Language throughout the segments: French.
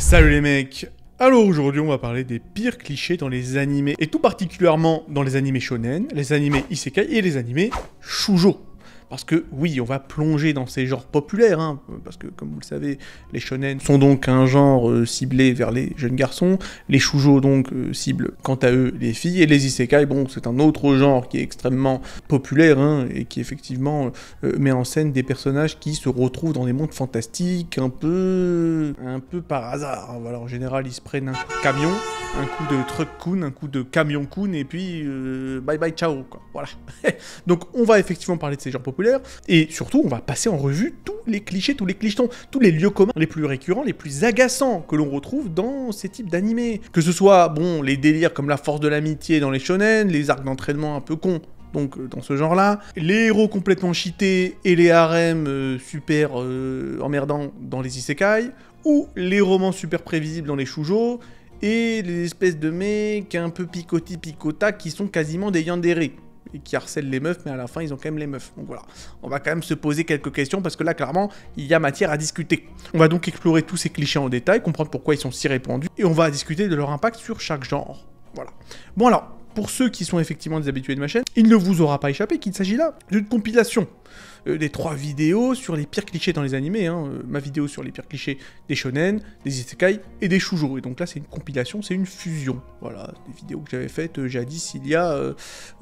Salut les mecs. Alors aujourd'hui on va parler des pires clichés dans les animés, et tout particulièrement dans les animés shonen, les animés isekai et les animés shoujo. Parce que oui, on va plonger dans ces genres populaires, hein, parce que comme vous le savez, les shonen sont donc un genre ciblé vers les jeunes garçons, les shoujo donc ciblent quant à eux les filles, et les isekai, bon, c'est un autre genre qui est extrêmement populaire, hein, et qui effectivement met en scène des personnages qui se retrouvent dans des mondes fantastiques, un peu par hasard. Hein, voilà, en général, ils se prennent un coup de camion, un coup de truck-kun, un coup de camion-kun, et puis bye bye ciao, quoi. Voilà. Donc on va effectivement parler de ces genres populaires, et surtout on va passer en revue tous les clichés, tous les clichetons, tous les lieux communs les plus récurrents, les plus agaçants que l'on retrouve dans ces types d'animés. Que ce soit, bon, les délires comme la force de l'amitié dans les shonen, les arcs d'entraînement un peu cons, donc dans ce genre-là, les héros complètement cheatés et les harems super emmerdants dans les isekai, ou les romans super prévisibles dans les shoujo, et les espèces de mecs un peu picota qui sont quasiment des yandere, et qui harcèlent les meufs, mais à la fin, ils ont quand même les meufs. Donc voilà, on va quand même se poser quelques questions, parce que là, clairement, il y a matière à discuter. On va donc explorer tous ces clichés en détail, comprendre pourquoi ils sont si répandus, et on va discuter de leur impact sur chaque genre. Voilà. Bon alors, pour ceux qui sont effectivement des habitués de ma chaîne, il ne vous aura pas échappé qu'il s'agit là d'une compilation des 3 vidéos sur les pires clichés dans les animés, hein, ma vidéo sur les pires clichés des shonen, des isekai et des shoujo. Et donc là, c'est une compilation, c'est une fusion. Voilà, des vidéos que j'avais faites jadis il y a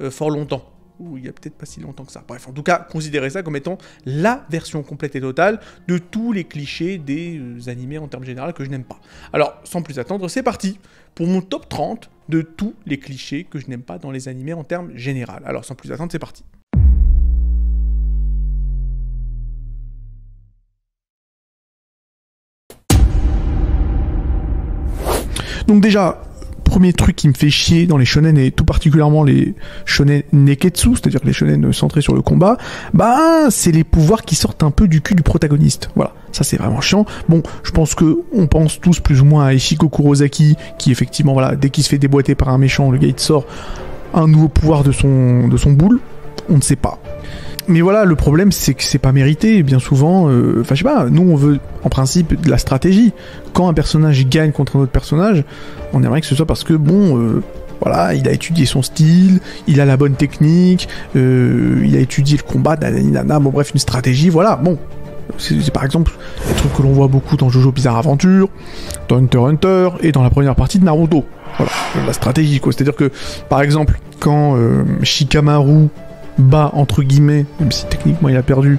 fort longtemps. Ou il y a peut-être pas si longtemps que ça. Bref, en tout cas, considérez ça comme étant la version complète et totale de tous les clichés des animés en termes généraux que je n'aime pas. Alors, sans plus attendre, c'est parti pour mon top 30 de tous les clichés que je n'aime pas dans les animés en termes généraux. Alors, sans plus attendre, c'est parti. Donc déjà, premier truc qui me fait chier dans les shonen, et tout particulièrement les shonen neketsu, c'est-à-dire les shonen centrés sur le combat, bah c'est les pouvoirs qui sortent un peu du cul du protagoniste. Voilà, ça c'est vraiment chiant. Bon, je pense que on pense tous plus ou moins à Ichiko Kurosaki, qui effectivement, voilà, dès qu'il se fait déboîter par un méchant, le gars il sort un nouveau pouvoir de son boule, on ne sait pas. Mais voilà, le problème, c'est que c'est pas mérité, bien souvent. Enfin, je sais pas, nous, on veut, en principe, de la stratégie. Quand un personnage gagne contre un autre personnage, on aimerait que ce soit parce que, bon, voilà, il a étudié son style, il a la bonne technique, il a étudié le combat, nanana, bon, bref, une stratégie, voilà, bon. C'est par exemple des trucs que l'on voit beaucoup dans Jojo Bizarre Adventure, dans Hunter x Hunter, et dans la première partie de Naruto. Voilà, la stratégie, quoi. C'est-à-dire que, par exemple, quand Shikamaru bat, entre guillemets, même si techniquement il a perdu,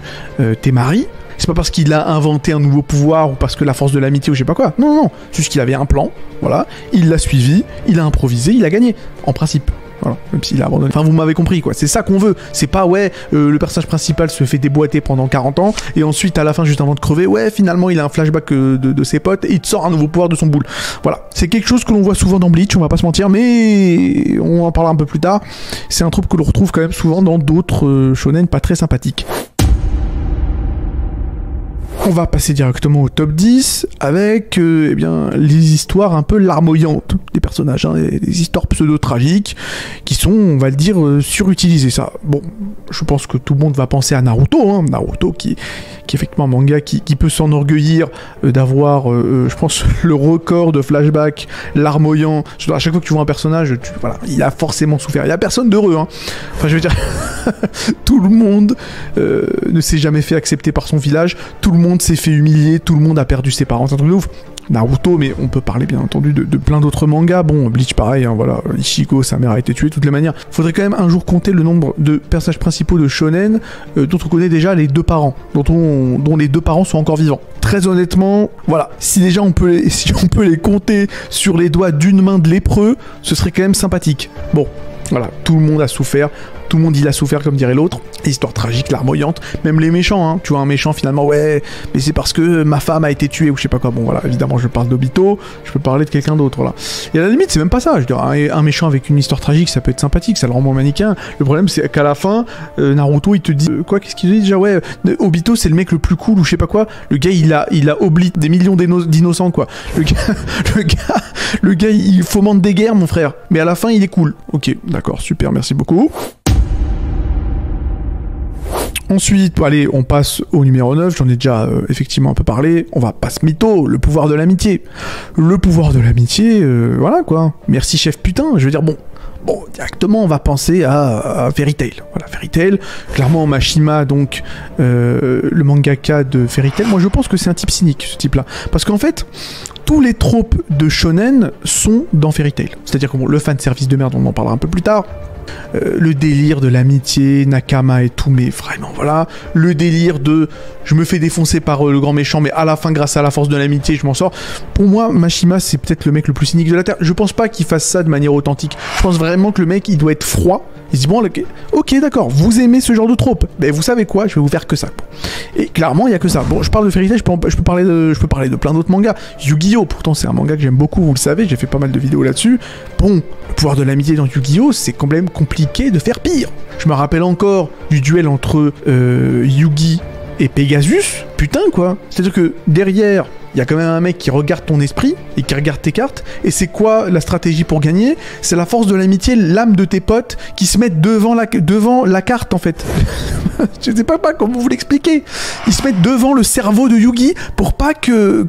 Temari, c'est pas parce qu'il a inventé un nouveau pouvoir ou parce que la force de l'amitié ou je sais pas quoi. Non, non, non. C'est juste qu'il avait un plan, voilà, il l'a suivi, il a improvisé, il a gagné, en principe. Voilà, même s'il a abandonné. Enfin, vous m'avez compris, quoi. C'est ça qu'on veut. C'est pas, ouais, le personnage principal se fait déboîter pendant 40 ans, et ensuite, à la fin, juste avant de crever, ouais, finalement, il a un flashback de ses potes, et il te sort un nouveau pouvoir de son boule. Voilà. C'est quelque chose que l'on voit souvent dans Bleach, on va pas se mentir, mais on en parlera un peu plus tard. C'est un truc que l'on retrouve quand même souvent dans d'autres shonen pas très sympathiques. On va passer directement au top 10 avec eh bien, les histoires un peu larmoyantes des personnages, hein, les histoires pseudo-tragiques qui sont, on va le dire, surutilisées. Ça. Bon, je pense que tout le monde va penser à Naruto, hein, Naruto qui est effectivement un manga qui peut s'enorgueillir d'avoir, je pense, le record de flashback larmoyant. À chaque fois que tu vois un personnage, voilà, il a forcément souffert. Il n'y a personne d'heureux. Hein. Enfin, je veux dire, tout le monde ne s'est jamais fait accepter par son village, tout le monde s'est fait humilier, tout le monde a perdu ses parents, c'est un truc de ouf. Naruto, mais on peut parler bien entendu de plein d'autres mangas. Bon, Bleach pareil, hein, voilà, Ichigo, sa mère a été tuée de toutes les manières. Faudrait quand même un jour compter le nombre de personnages principaux de shonen dont on connaît déjà les 2 parents, dont les 2 parents sont encore vivants. Très honnêtement, voilà, si déjà on peut les compter sur les doigts d'une main de lépreux, ce serait quand même sympathique. Bon, voilà, tout le monde a souffert. Tout le monde il a souffert, comme dirait l'autre. Histoire tragique, larmoyante. Même les méchants, hein. Tu vois un méchant finalement, ouais, mais c'est parce que ma femme a été tuée ou je sais pas quoi. Bon voilà, évidemment je parle d'Obito, je peux parler de quelqu'un d'autre, voilà. Et à la limite, c'est même pas ça. Je veux dire, un méchant avec une histoire tragique, ça peut être sympathique, ça le rend moins manichéen. Le problème c'est qu'à la fin, Naruto il te dit quoi, qu'est-ce qu'il dit déjà, ouais, Obito c'est le mec le plus cool ou je sais pas quoi. Le gars il a oublié des millions d'innocents quoi. Le gars il fomente des guerres mon frère, mais à la fin il est cool. Ok, d'accord, super, merci beaucoup. Ensuite, allez, on passe au numéro 9, j'en ai déjà effectivement un peu parlé, on va pas se mytho, le pouvoir de l'amitié. Le pouvoir de l'amitié, voilà quoi. Merci chef putain, je veux dire, bon, directement on va penser à Fairy Tail. Voilà, Fairy Tail, clairement Mashima, donc le mangaka de Fairy Tail, moi je pense que c'est un type cynique, ce type-là. Parce qu'en fait, tous les tropes de shonen sont dans Fairy Tail. C'est-à-dire que bon, le fanservice de merde, on en parlera un peu plus tard. Le délire de l'amitié, Nakama et tout, mais vraiment voilà. Le délire de je me fais défoncer par le grand méchant, mais à la fin, grâce à la force de l'amitié, je m'en sors. Pour moi, Mashima, c'est peut-être le mec le plus cynique de la Terre. Je pense pas qu'il fasse ça de manière authentique. Je pense vraiment que le mec, il doit être froid. Il se dit, bon, ok, d'accord, vous aimez ce genre de trope. Mais vous savez quoi, je vais vous faire que ça. Et clairement, il y a que ça. Bon, je parle de Fairy Tail, je peux parler de plein d'autres mangas. Yu-Gi-Oh! Pourtant, c'est un manga que j'aime beaucoup, vous le savez, j'ai fait pas mal de vidéos là-dessus. Bon, le pouvoir de l'amitié dans Yu-Gi-Oh! C'est quand même compliqué de faire pire. Je me rappelle encore du duel entre Yugi et Pegasus. Putain, quoi. C'est-à-dire que derrière, il y a quand même un mec qui regarde ton esprit et qui regarde tes cartes. Et c'est quoi la stratégie pour gagner? C'est la force de l'amitié, l'âme de tes potes qui se mettent devant la carte, en fait. Je sais pas comment vous l'expliquer. Ils se mettent devant le cerveau de Yugi pour pas que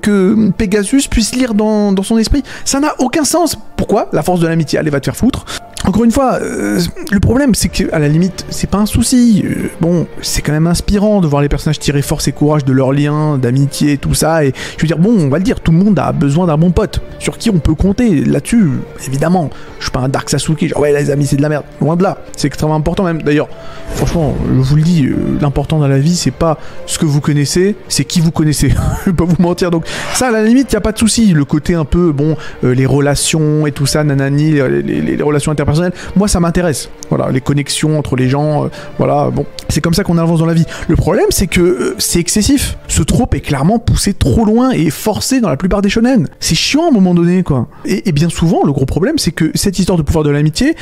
Pegasus puisse lire dans son esprit. Ça n'a aucun sens. Pourquoi? La force de l'amitié, allez, va te faire foutre. Encore une fois, le problème, c'est qu'à la limite, c'est pas un souci. Bon, c'est quand même inspirant de voir les personnages tirer force et courage de leurs liens, d'amitié, tout ça. Et je veux dire, bon, on va le dire, tout le monde a besoin d'un bon pote, sur qui on peut compter. Là-dessus, évidemment, je suis pas un Dark Sasuke, genre, ouais, les amis, c'est de la merde. Loin de là. C'est extrêmement important, même. D'ailleurs, franchement, je vous le dis, l'important dans la vie, c'est pas ce que vous connaissez, c'est qui vous connaissez. Je vais pas vous mentir. Donc, ça, à la limite, y a pas de souci. Le côté un peu, bon, les relations et tout ça, nanani, les relations interpersonnelles, moi ça m'intéresse. Voilà, les connexions entre les gens, voilà, bon, c'est comme ça qu'on avance dans la vie. Le problème, c'est que c'est excessif. Ce trope est clairement poussé trop loin et forcé dans la plupart des shonen. C'est chiant à un moment donné, quoi. Et bien souvent, le gros problème, c'est que cette histoire de pouvoir de l'amitié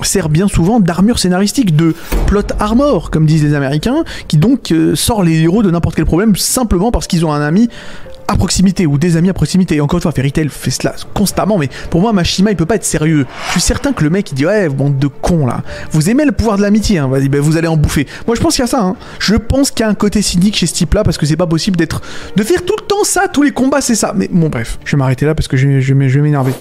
sert bien souvent d'armure scénaristique, de plot armor, comme disent les Américains, qui donc sort les héros de n'importe quel problème simplement parce qu'ils ont un ami à proximité, ou des amis à proximité. Et encore une fois, Fairy Tail fait cela constamment, mais pour moi, Mashima, il peut pas être sérieux. Je suis certain que le mec, il dit, ouais, bande de cons, là. Vous aimez le pouvoir de l'amitié, hein, vas-y, ben, vous allez en bouffer. Moi, je pense qu'il y a ça, hein. Je pense qu'il y a un côté cynique chez ce type-là, parce que c'est pas possible de faire tout le temps ça, tous les combats, c'est ça. Mais bon, bref, je vais m'arrêter là, parce que je vais m'énerver.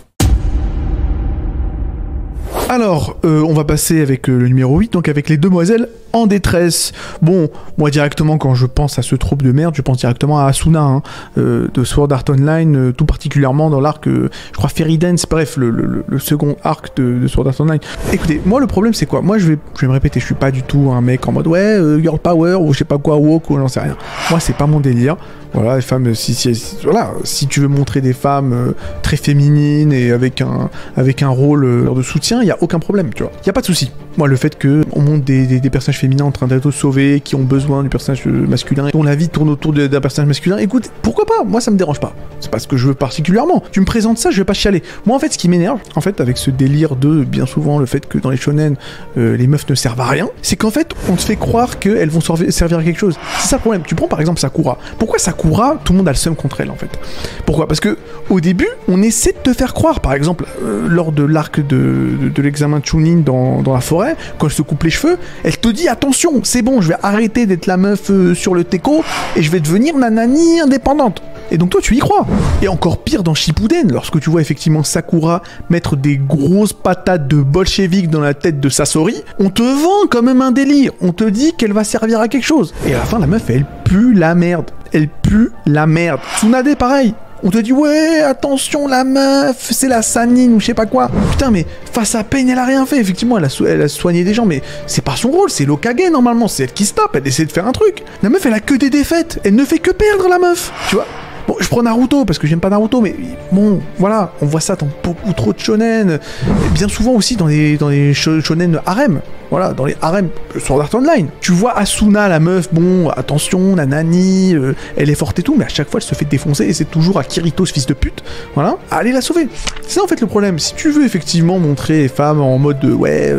Alors, on va passer avec le numéro 8, donc avec les demoiselles en détresse. Bon, moi directement, quand je pense à ce trope de merde, je pense directement à Asuna, hein, de Sword Art Online, tout particulièrement dans l'arc, je crois, Fairy Dance, bref, le second arc de Sword Art Online. Écoutez, moi le problème c'est quoi? Moi je vais me répéter, je suis pas du tout un mec en mode ouais, girl power, ou je sais pas quoi, woke, ou j'en sais rien. Moi c'est pas mon délire. Voilà, les femmes, si tu veux montrer des femmes très féminines et avec un rôle de soutien, il y a aucun problème, tu vois. Il y a pas de souci. Moi, le fait que on montre des personnages féminins en train d'être sauvés, qui ont besoin du personnage masculin, dont la vie tourne autour d'un personnage masculin, écoute, pourquoi pas? Moi, ça me dérange pas. C'est pas ce que je veux particulièrement. Tu me présentes ça, je vais pas chialer. Moi, en fait, ce qui m'énerve, en fait, avec ce délire de, bien souvent, le fait que dans les shonen, les meufs ne servent à rien, c'est qu'en fait, on te fait croire qu'elles vont servir à quelque chose. C'est ça le problème. Tu prends par exemple Sakura. Pourquoi Sakura, tout le monde a le seum contre elle, en fait? Pourquoi? Parce que au début, on essaie de te faire croire, par exemple, lors de l'arc de l'examen de Chunin dans la forêt, quand elle se coupe les cheveux, elle te dit attention, c'est bon, je vais arrêter d'être la meuf sur le teco et je vais devenir nanani indépendante. Et donc toi tu y crois. Et encore pire dans Shippuden, lorsque tu vois effectivement Sakura mettre des grosses patates de bolchevique dans la tête de Sasori, on te vend quand même un délire. On te dit qu'elle va servir à quelque chose. Et à la fin la meuf elle pue la merde. Elle pue la merde. Tsunade pareil. On te dit ouais, attention la meuf, c'est la Sanine ou je sais pas quoi. Putain mais face à Pain elle a rien fait. Effectivement elle a soigné des gens mais c'est pas son rôle, c'est l'Hokage normalement, c'est elle qui se tape, elle essaie de faire un truc. La meuf elle a que des défaites, elle ne fait que perdre la meuf, tu vois. Bon, je prends Naruto parce que j'aime pas Naruto, mais bon, voilà, on voit ça dans beaucoup trop de shonen, et bien souvent aussi dans les shonen harem, voilà, dans les harems Sword Art Online. Tu vois Asuna, la meuf, bon, attention, nanani, elle est forte et tout, mais à chaque fois elle se fait défoncer et c'est toujours à Kirito, ce fils de pute, voilà, allez la sauver. C'est ça en fait le problème. Si tu veux effectivement montrer les femmes en mode ouais,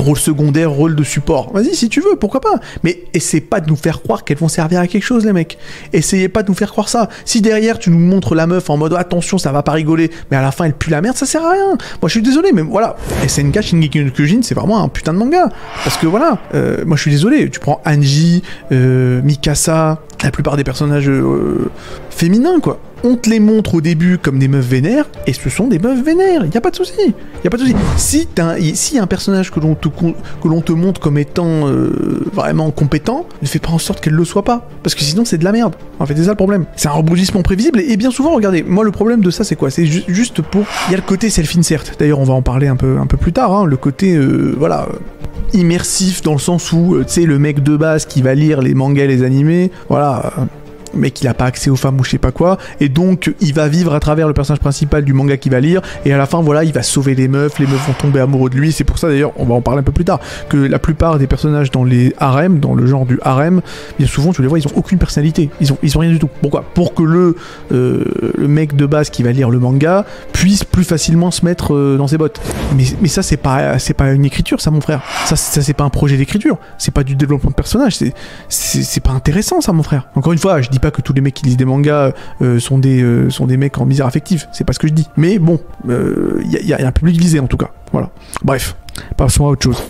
rôle secondaire, rôle de support. Vas-y, si tu veux, pourquoi pas. Mais essayez pas de nous faire croire qu'elles vont servir à quelque chose, les mecs. Essayez pas de nous faire croire ça. Si derrière, tu nous montres la meuf en mode attention, ça va pas rigoler, mais à la fin, elle pue la merde, ça sert à rien. Moi, je suis désolé, mais voilà. SNK Shingeki no Kyojin, c'est vraiment un putain de manga. Parce que voilà, moi, je suis désolé. Tu prends Anji, Mikasa, la plupart des personnages féminins, quoi. On te les montre au début comme des meufs vénères, et ce sont des meufs vénères, y a pas de souci. Y a pas de souci. Si y a un personnage que l'on te montre comme étant vraiment compétent, ne fais pas en sorte qu'elle le soit pas, parce que sinon c'est de la merde. En fait, c'est ça le problème. C'est un rebondissement prévisible, et bien souvent, regardez, moi le problème de ça c'est quoi? C'est juste pour... Il y a le côté self-insert, d'ailleurs on va en parler un peu plus tard, hein, le côté, voilà... immersif dans le sens où, tu sais, le mec de base qui va lire les mangas et les animés, voilà... mec il a pas accès aux femmes ou je sais pas quoi, et donc il va vivre à travers le personnage principal du manga qu'il va lire, et à la fin voilà il va sauver les meufs vont tomber amoureux de lui. C'est pour ça d'ailleurs, on va en parler un peu plus tard, que la plupart des personnages dans les harems, dans le genre du harem, bien souvent tu les vois, ils ont aucune personnalité, ils ont rien du tout. Pourquoi? Pour que le mec de base qui va lire le manga puisse plus facilement se mettre dans ses bottes. Mais ça c'est pas une écriture, ça mon frère, ça c'est pas un projet d'écriture, c'est pas du développement de personnage, c'est pas intéressant ça mon frère. Encore une fois, je dis pas que tous les mecs qui lisent des mangas sont des mecs en misère affective, c'est pas ce que je dis. Mais bon, y a un public visé en tout cas. Voilà. Bref, passons à autre chose.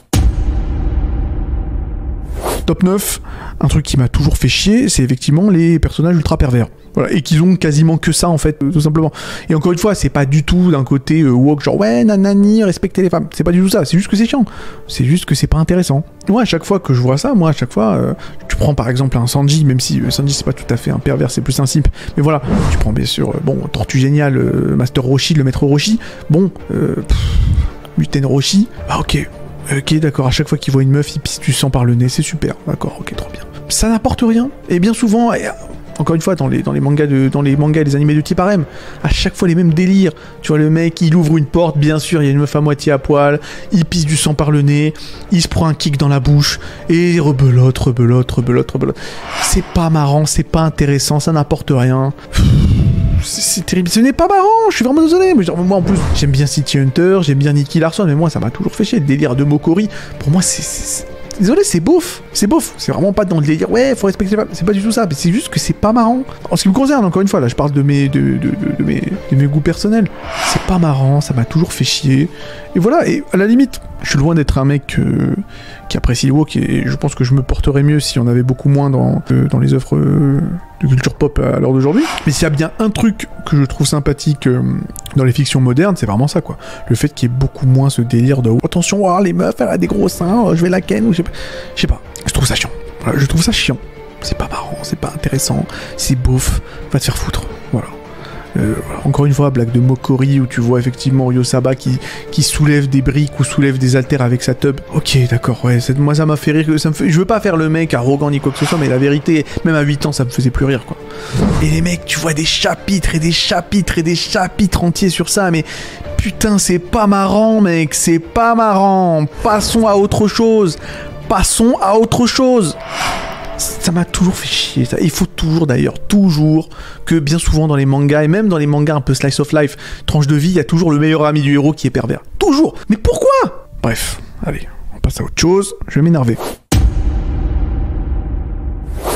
Top 9, un truc qui m'a toujours fait chier, c'est effectivement les personnages ultra pervers. Voilà, et qu'ils ont quasiment que ça en fait, tout simplement. Et encore une fois, c'est pas du tout d'un côté woke, genre ouais, nanani, respecter les femmes. C'est pas du tout ça, c'est juste que c'est chiant. C'est juste que c'est pas intéressant. Moi, à chaque fois que je vois ça, tu prends par exemple un Sanji, même si Sanji c'est pas tout à fait un pervers, c'est plus un simp. Mais voilà, tu prends bien sûr, Tortue Géniale, Master Roshi, le maître Roshi, Muten Roshi, ah ok, d'accord, à chaque fois qu'il voit une meuf, il pisse du sang par le nez, c'est super, d'accord, ok, trop bien. Ça n'apporte rien, et bien souvent... Encore une fois, dans les mangas et les animés de type harem, à chaque fois les mêmes délires. Tu vois, le mec, il ouvre une porte, bien sûr, il y a une meuf à moitié à poil, il pisse du sang par le nez, il se prend un kick dans la bouche, et rebelote. C'est pas marrant, c'est pas intéressant, ça n'apporte rien. C'est terrible, ce n'est pas marrant, je suis vraiment désolé. Mais genre, moi en plus, j'aime bien City Hunter, j'aime bien Nicky Larson, mais moi ça m'a toujours fait chier. Le délire de Mokori, pour moi c'est... Désolé, c'est beauf, c'est vraiment pas dans le délire, ouais, faut respecter les femmes, c'est pas du tout ça, c'est juste que c'est pas marrant. En ce qui me concerne, encore une fois, là je parle de mes goûts personnels, c'est pas marrant, ça m'a toujours fait chier, et voilà, et à la limite, je suis loin d'être un mec qui apprécie les woke, et je pense que je me porterais mieux si on avait beaucoup moins dans les œuvres de culture pop à l'heure d'aujourd'hui. Mais s'il y a bien un truc que je trouve sympathique dans les fictions modernes, c'est vraiment ça, quoi. Le fait qu'il y ait beaucoup moins ce délire de attention, les meufs, elle a des gros seins, je vais la ken, ou je sais pas. Je trouve ça chiant. Voilà, je trouve ça chiant. C'est pas marrant, c'est pas intéressant, c'est beauf, va te faire foutre. Voilà. Encore une fois, blague de Mokori où tu vois effectivement Ryosaba qui soulève des briques ou soulève des haltères avec sa tub. Ok, d'accord, ouais, moi ça m'a fait rire. Je veux pas faire le mec arrogant ni quoi que ce soit, mais la vérité, même à 8 ans, ça me faisait plus rire, quoi. Et les mecs, tu vois des chapitres et des chapitres et des chapitres entiers sur ça, mais putain, c'est pas marrant, mec, c'est pas marrant. Passons à autre chose. Ça m'a toujours fait chier, ça. Il faut toujours que bien souvent dans les mangas, et même dans les mangas un peu slice of life, tranche de vie, il y a toujours le meilleur ami du héros qui est pervers. Toujours. Mais pourquoi? Bref, allez, on passe à autre chose, je vais m'énerver.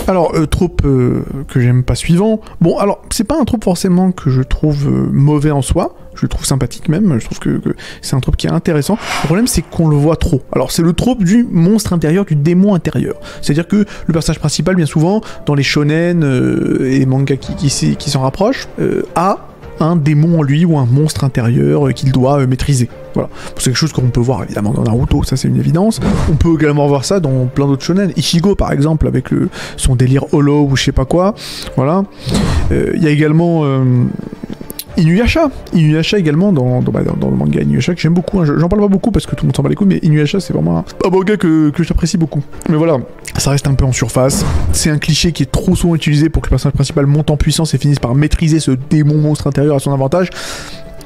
Alors, trope que j'aime pas suivant. Bon, alors, c'est pas un trope forcément que je trouve mauvais en soi. Je le trouve sympathique même. Je trouve que c'est un trope qui est intéressant. Le problème, c'est qu'on le voit trop. Alors, c'est le trope du monstre intérieur, du démon intérieur. C'est-à-dire que le personnage principal, bien souvent, dans les shonen et les mangas qui s'en rapprochent, a un démon en lui ou un monstre intérieur qu'il doit maîtriser. Voilà. C'est quelque chose qu'on peut voir évidemment dans Naruto, ça c'est une évidence. On peut également voir ça dans plein d'autres shonen. Ichigo par exemple avec son délire holo ou je sais pas quoi. Voilà. Il y a également Inuyasha également dans le manga Inuyasha que j'aime beaucoup, hein. J'en parle pas beaucoup parce que tout le monde s'en bat les couilles, mais Inuyasha c'est vraiment un manga que j'apprécie beaucoup. Mais voilà, ça reste un peu en surface. C'est un cliché qui est trop souvent utilisé pour que le personnage principal monte en puissance et finisse par maîtriser ce démon monstre intérieur à son avantage.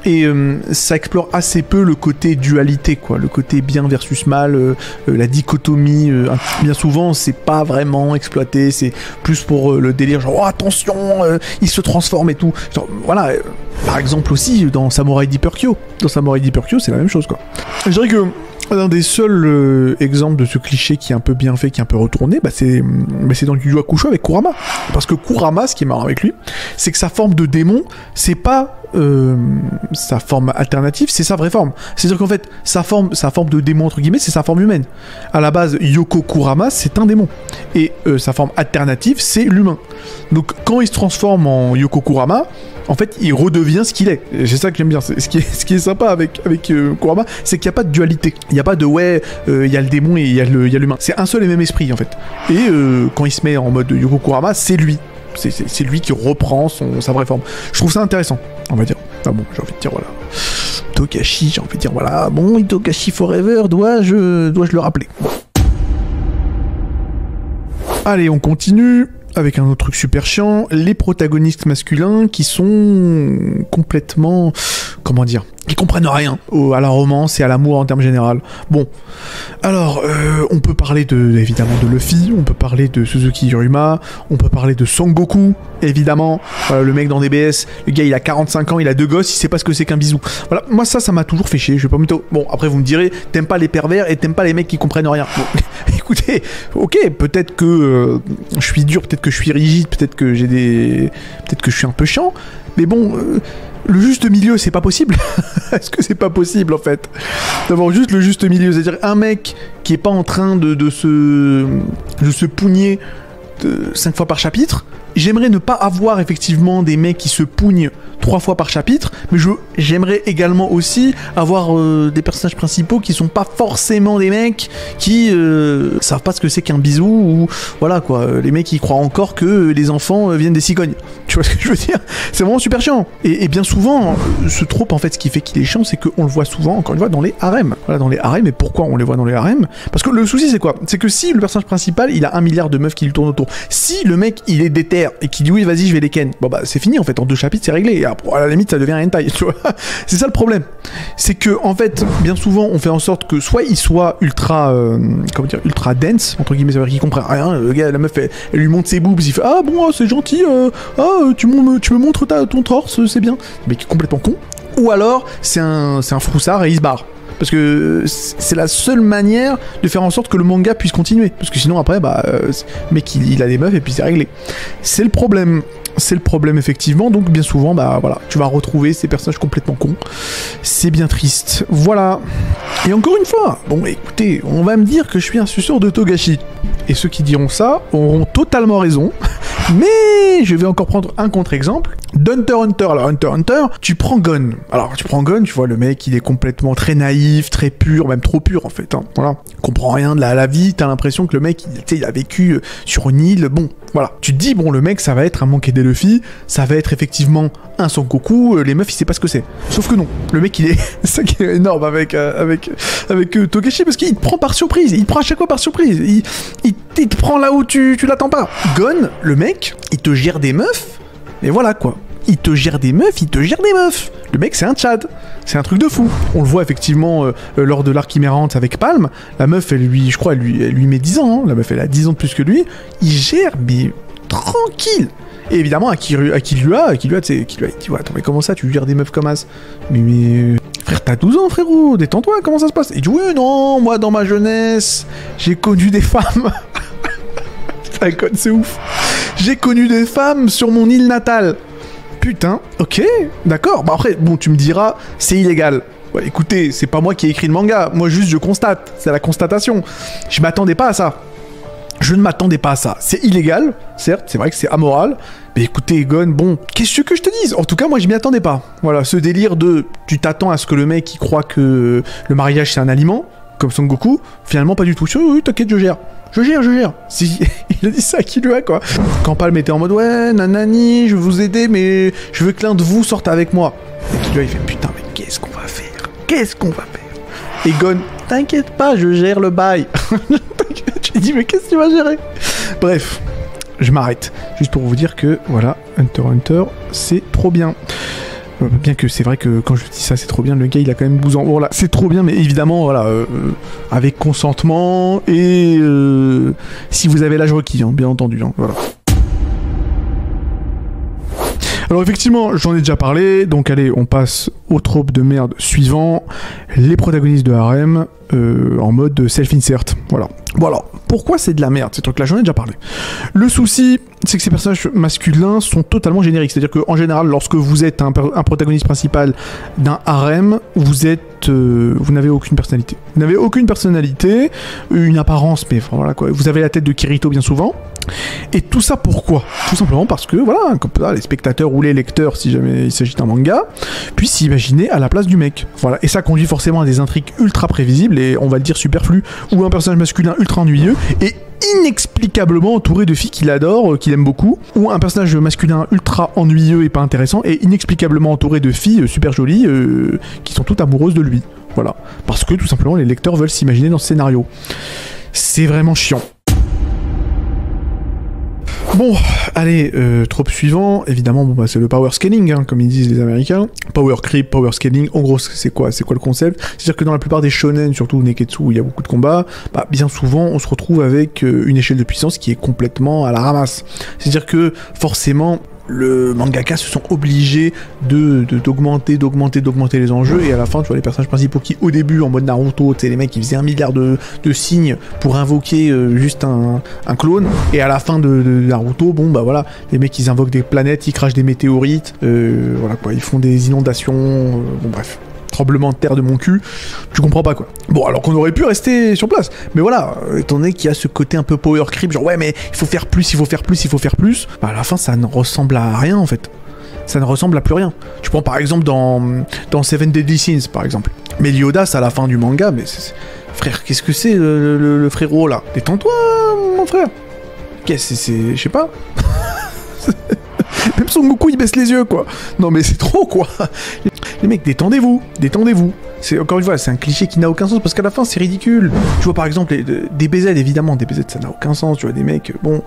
Et ça explore assez peu le côté dualité, quoi, le côté bien versus mal, la dichotomie. Bien souvent, c'est pas vraiment exploité, c'est plus pour le délire, genre oh, attention, il se transforme et tout. Genre, voilà, par exemple aussi dans Samurai Deeper Kyo. Dans Samurai Deeper Kyo, c'est la même chose, quoi. Je dirais que Un des seuls exemples de ce cliché qui est un peu bien fait, qui est un peu retourné, c'est dans Yu Yu Hakusho avec Kurama. Parce que Kurama, ce qui est marrant avec lui, c'est que sa forme de démon, c'est pas sa forme alternative, c'est sa vraie forme. C'est-à-dire qu'en fait, sa forme de démon, entre guillemets, c'est sa forme humaine. À la base, Yoko Kurama, c'est un démon. Et sa forme alternative, c'est l'humain. Donc quand il se transforme en Yoko Kurama, en fait, il redevient ce qu'il est. C'est ça que j'aime bien. Ce qui est sympa avec Kurama, c'est qu'il n'y a pas de dualité. Il n'y a pas de il y a le démon et il y a l'humain. C'est un seul et même esprit, en fait. Et quand il se met en mode Yoko Kurama, c'est lui. C'est lui qui reprend sa vraie forme. Je trouve ça intéressant, on va dire. Ah bon, j'ai envie de dire, voilà. Togashi, j'ai envie de dire, voilà. Bon, Togashi Forever, dois-je le rappeler. Bon. Allez, on continue avec un autre truc super chiant, les protagonistes masculins qui sont complètement, comment dire, qui comprennent rien à la romance et à l'amour en termes général. Bon, alors, on peut parler évidemment de Luffy, on peut parler de Suzuki Yurima, on peut parler de Son Goku, évidemment, le mec dans DBS, le gars il a 45 ans, il a 2 gosses, il sait pas ce que c'est qu'un bisou. Voilà, moi ça m'a toujours fait chier, je vais pas mytho. Bon, après vous me direz, t'aimes pas les pervers et t'aimes pas les mecs qui comprennent rien. Bon, écoutez, ok, peut-être que je suis dur, peut-être que je suis rigide, peut-être que je suis un peu chiant, mais bon... le juste milieu, c'est pas possible. Est-ce que c'est pas possible, en fait, d'avoir juste le juste milieu? C'est-à-dire un mec qui est pas en train de se pougner 5 fois par chapitre. J'aimerais ne pas avoir, effectivement, des mecs qui se pougnent 3 fois par chapitre, mais j'aimerais également aussi avoir des personnages principaux qui sont pas forcément des mecs qui savent pas ce que c'est qu'un bisou, ou voilà quoi, les mecs qui croient encore que les enfants viennent des cigognes. Tu vois ce que je veux dire? C'est vraiment super chiant. Et bien souvent, ce trope, en fait, ce qui fait qu'il est chiant, c'est qu'on le voit souvent, encore une fois, dans les harems. Voilà, dans les harems. Et pourquoi on les voit dans les harems? Parce que le souci, c'est quoi? C'est que si le personnage principal, il a 1 milliard de meufs qui lui tournent autour, si le mec, il est déter et qu'il dit oui, vas-y, je vais les ken, bon bah c'est fini, en fait, en 2 chapitres, c'est réglé. Et après, à la limite, ça devient un hentai, tu vois. C'est ça le problème. C'est que, en fait, bien souvent, on fait en sorte que soit il soit ultra, ultra dense, entre guillemets, c'est-à-dire qu'il comprend rien, le gars, la meuf, elle lui montre ses boobs, il fait ah bon, c'est gentil, tu me montres ton torse, c'est bien. Mais qui est complètement con. Ou alors, c'est un froussard et il se barre. Parce que c'est la seule manière de faire en sorte que le manga puisse continuer. Parce que sinon, après, le mec, il a des meufs et puis c'est réglé. C'est le problème. C'est le problème, effectivement. Donc, bien souvent, voilà, tu vas retrouver ces personnages complètement cons. C'est bien triste. Voilà. Et encore une fois, bon, écoutez, on va me dire que je suis un suceur de Togashi. Et ceux qui diront ça auront totalement raison. Mais je vais encore prendre un contre-exemple. d'Hunter x Hunter. Alors, Hunter x Hunter, tu prends Gon. Alors, tu prends Gon, tu vois, le mec, il est complètement très naïf, très pur, même trop pur, en fait. Hein. Voilà. Il comprend rien de la vie. T'as l'impression que le mec, il a vécu sur une île. Bon, voilà. Tu te dis, bon, le mec, ça va être un Monkey D. Luffy. Ça va être effectivement un Son Goku. Les meufs, il sait pas ce que c'est. Sauf que non. Le mec, il est... c'est ça qui est énorme avec Togashi, parce qu'il te prend par surprise. Il te prend à chaque fois par surprise. Il te prend là où tu l'attends pas. Gon, le mec, il te gère des meufs, et voilà quoi. Il te gère des meufs, il te gère des meufs. Le mec, c'est un Tchad. C'est un truc de fou. On le voit effectivement lors de l'arc Chimérante avec Palm. La meuf, elle lui met 10 ans. Hein. La meuf, elle a 10 ans de plus que lui. Il gère, mais tranquille. Et évidemment, à qui lui a, tu sais, qui lui a dit, ouais, attends, mais comment ça, tu gères des meufs comme as? Mais frère, t'as 12 ans, frérot, détends-toi, comment ça se passe? Il dit, oui, non, moi, dans ma jeunesse, j'ai connu des femmes. C'est ouf. J'ai connu des femmes sur mon île natale. Putain, ok, d'accord. Bah après, bon, tu me diras, c'est illégal. Ouais, écoutez, c'est pas moi qui ai écrit le manga. Moi, juste, je constate. C'est la constatation. Je m'attendais pas à ça. Je ne m'attendais pas à ça. C'est illégal, certes, c'est vrai que c'est amoral. Mais écoutez, Gon, bon, qu'est-ce que je te dise? En tout cas, moi, je m'y attendais pas. Voilà, ce délire de... Tu t'attends à ce que le mec, il croit que le mariage, c'est un aliment, comme Son Goku. Finalement, pas du tout. Oui, t'inquiète, je gère. Je gère. Si, il a dit ça à qui lui a, quoi. Quand Palm était en mode, ouais, nanani, je vais vous aider, mais je veux que l'un de vous sorte avec moi. Et qui lui il fait, putain, mais qu'est-ce qu'on va faire? Et Gon, t'inquiète pas, je gère le bail. J'ai dit, mais qu'est-ce que tu vas gérer? Bref, je m'arrête. Juste pour vous dire que, voilà, Hunter x Hunter, c'est trop bien. Bien que c'est vrai que quand je dis ça, c'est trop bien, le gars il a quand même 12 ans. Voilà, c'est trop bien, mais évidemment, voilà, avec consentement et si vous avez l'âge requis, hein, bien entendu. Hein, voilà. Alors effectivement, j'en ai déjà parlé, donc allez, on passe au trope de merde suivant, les protagonistes de harem en mode self-insert, voilà. Voilà, pourquoi c'est de la merde, ces trucs-là, j'en ai déjà parlé. Le souci, c'est que ces personnages masculins sont totalement génériques, c'est-à-dire qu'en général, lorsque vous êtes un protagoniste principal d'un harem, vous n'avez aucune personnalité. Vous n'avez aucune personnalité, une apparence, mais voilà quoi, vous avez la tête de Kirito bien souvent. Et tout ça pourquoi? Tout simplement parce que, voilà, comme ça, les spectateurs ou les lecteurs, si jamais il s'agit d'un manga, puissent s'imaginer à la place du mec. Voilà, et ça conduit forcément à des intrigues ultra prévisibles et, on va le dire, superflues, ou un personnage masculin ultra ennuyeux et inexplicablement entouré de filles qu'il adore, qu'il aime beaucoup, ou un personnage masculin ultra ennuyeux et pas intéressant et inexplicablement entouré de filles super jolies qui sont toutes amoureuses de lui. Voilà, parce que tout simplement les lecteurs veulent s'imaginer dans ce scénario. C'est vraiment chiant. Bon, allez, trope suivant, évidemment, bon, bah, c'est le power scaling, hein, comme ils disent les Américains. Power creep, power scaling, en gros, c'est quoi le concept? C'est-à-dire que dans la plupart des shonen, surtout Neketsu, où il y a beaucoup de combats, bah, bien souvent, on se retrouve avec une échelle de puissance qui est complètement à la ramasse. C'est-à-dire que, forcément, le mangaka se sont obligés d'augmenter les enjeux, et à la fin tu vois les personnages principaux qui au début en mode Naruto, tu sais les mecs qui faisaient 1 milliard de signes pour invoquer juste un clone, et à la fin de Naruto, bon bah voilà, les mecs ils invoquent des planètes, ils crachent des météorites, voilà quoi, ils font des inondations, bon bref. Tremblement de terre de mon cul, tu comprends pas quoi. Bon, alors qu'on aurait pu rester sur place, mais voilà, étant donné qu'il y a ce côté un peu power creep, genre ouais mais il faut faire plus, bah à la fin ça ne ressemble à rien en fait. Ça ne ressemble à plus rien. Tu prends par exemple dans Seven Deadly Sins par exemple. Meliodas à la fin du manga, mais frère, qu'est-ce que c'est le frérot là? Détends-toi mon frère. Qu'est-ce que c'est, je sais pas. Même Son Goku il baisse les yeux quoi. Non mais c'est trop quoi. Les mecs, détendez-vous. C'est encore une fois, c'est un cliché qui n'a aucun sens parce qu'à la fin c'est ridicule. Tu vois par exemple des BZ, évidemment, des BZ ça n'a aucun sens. Tu vois des mecs, bon,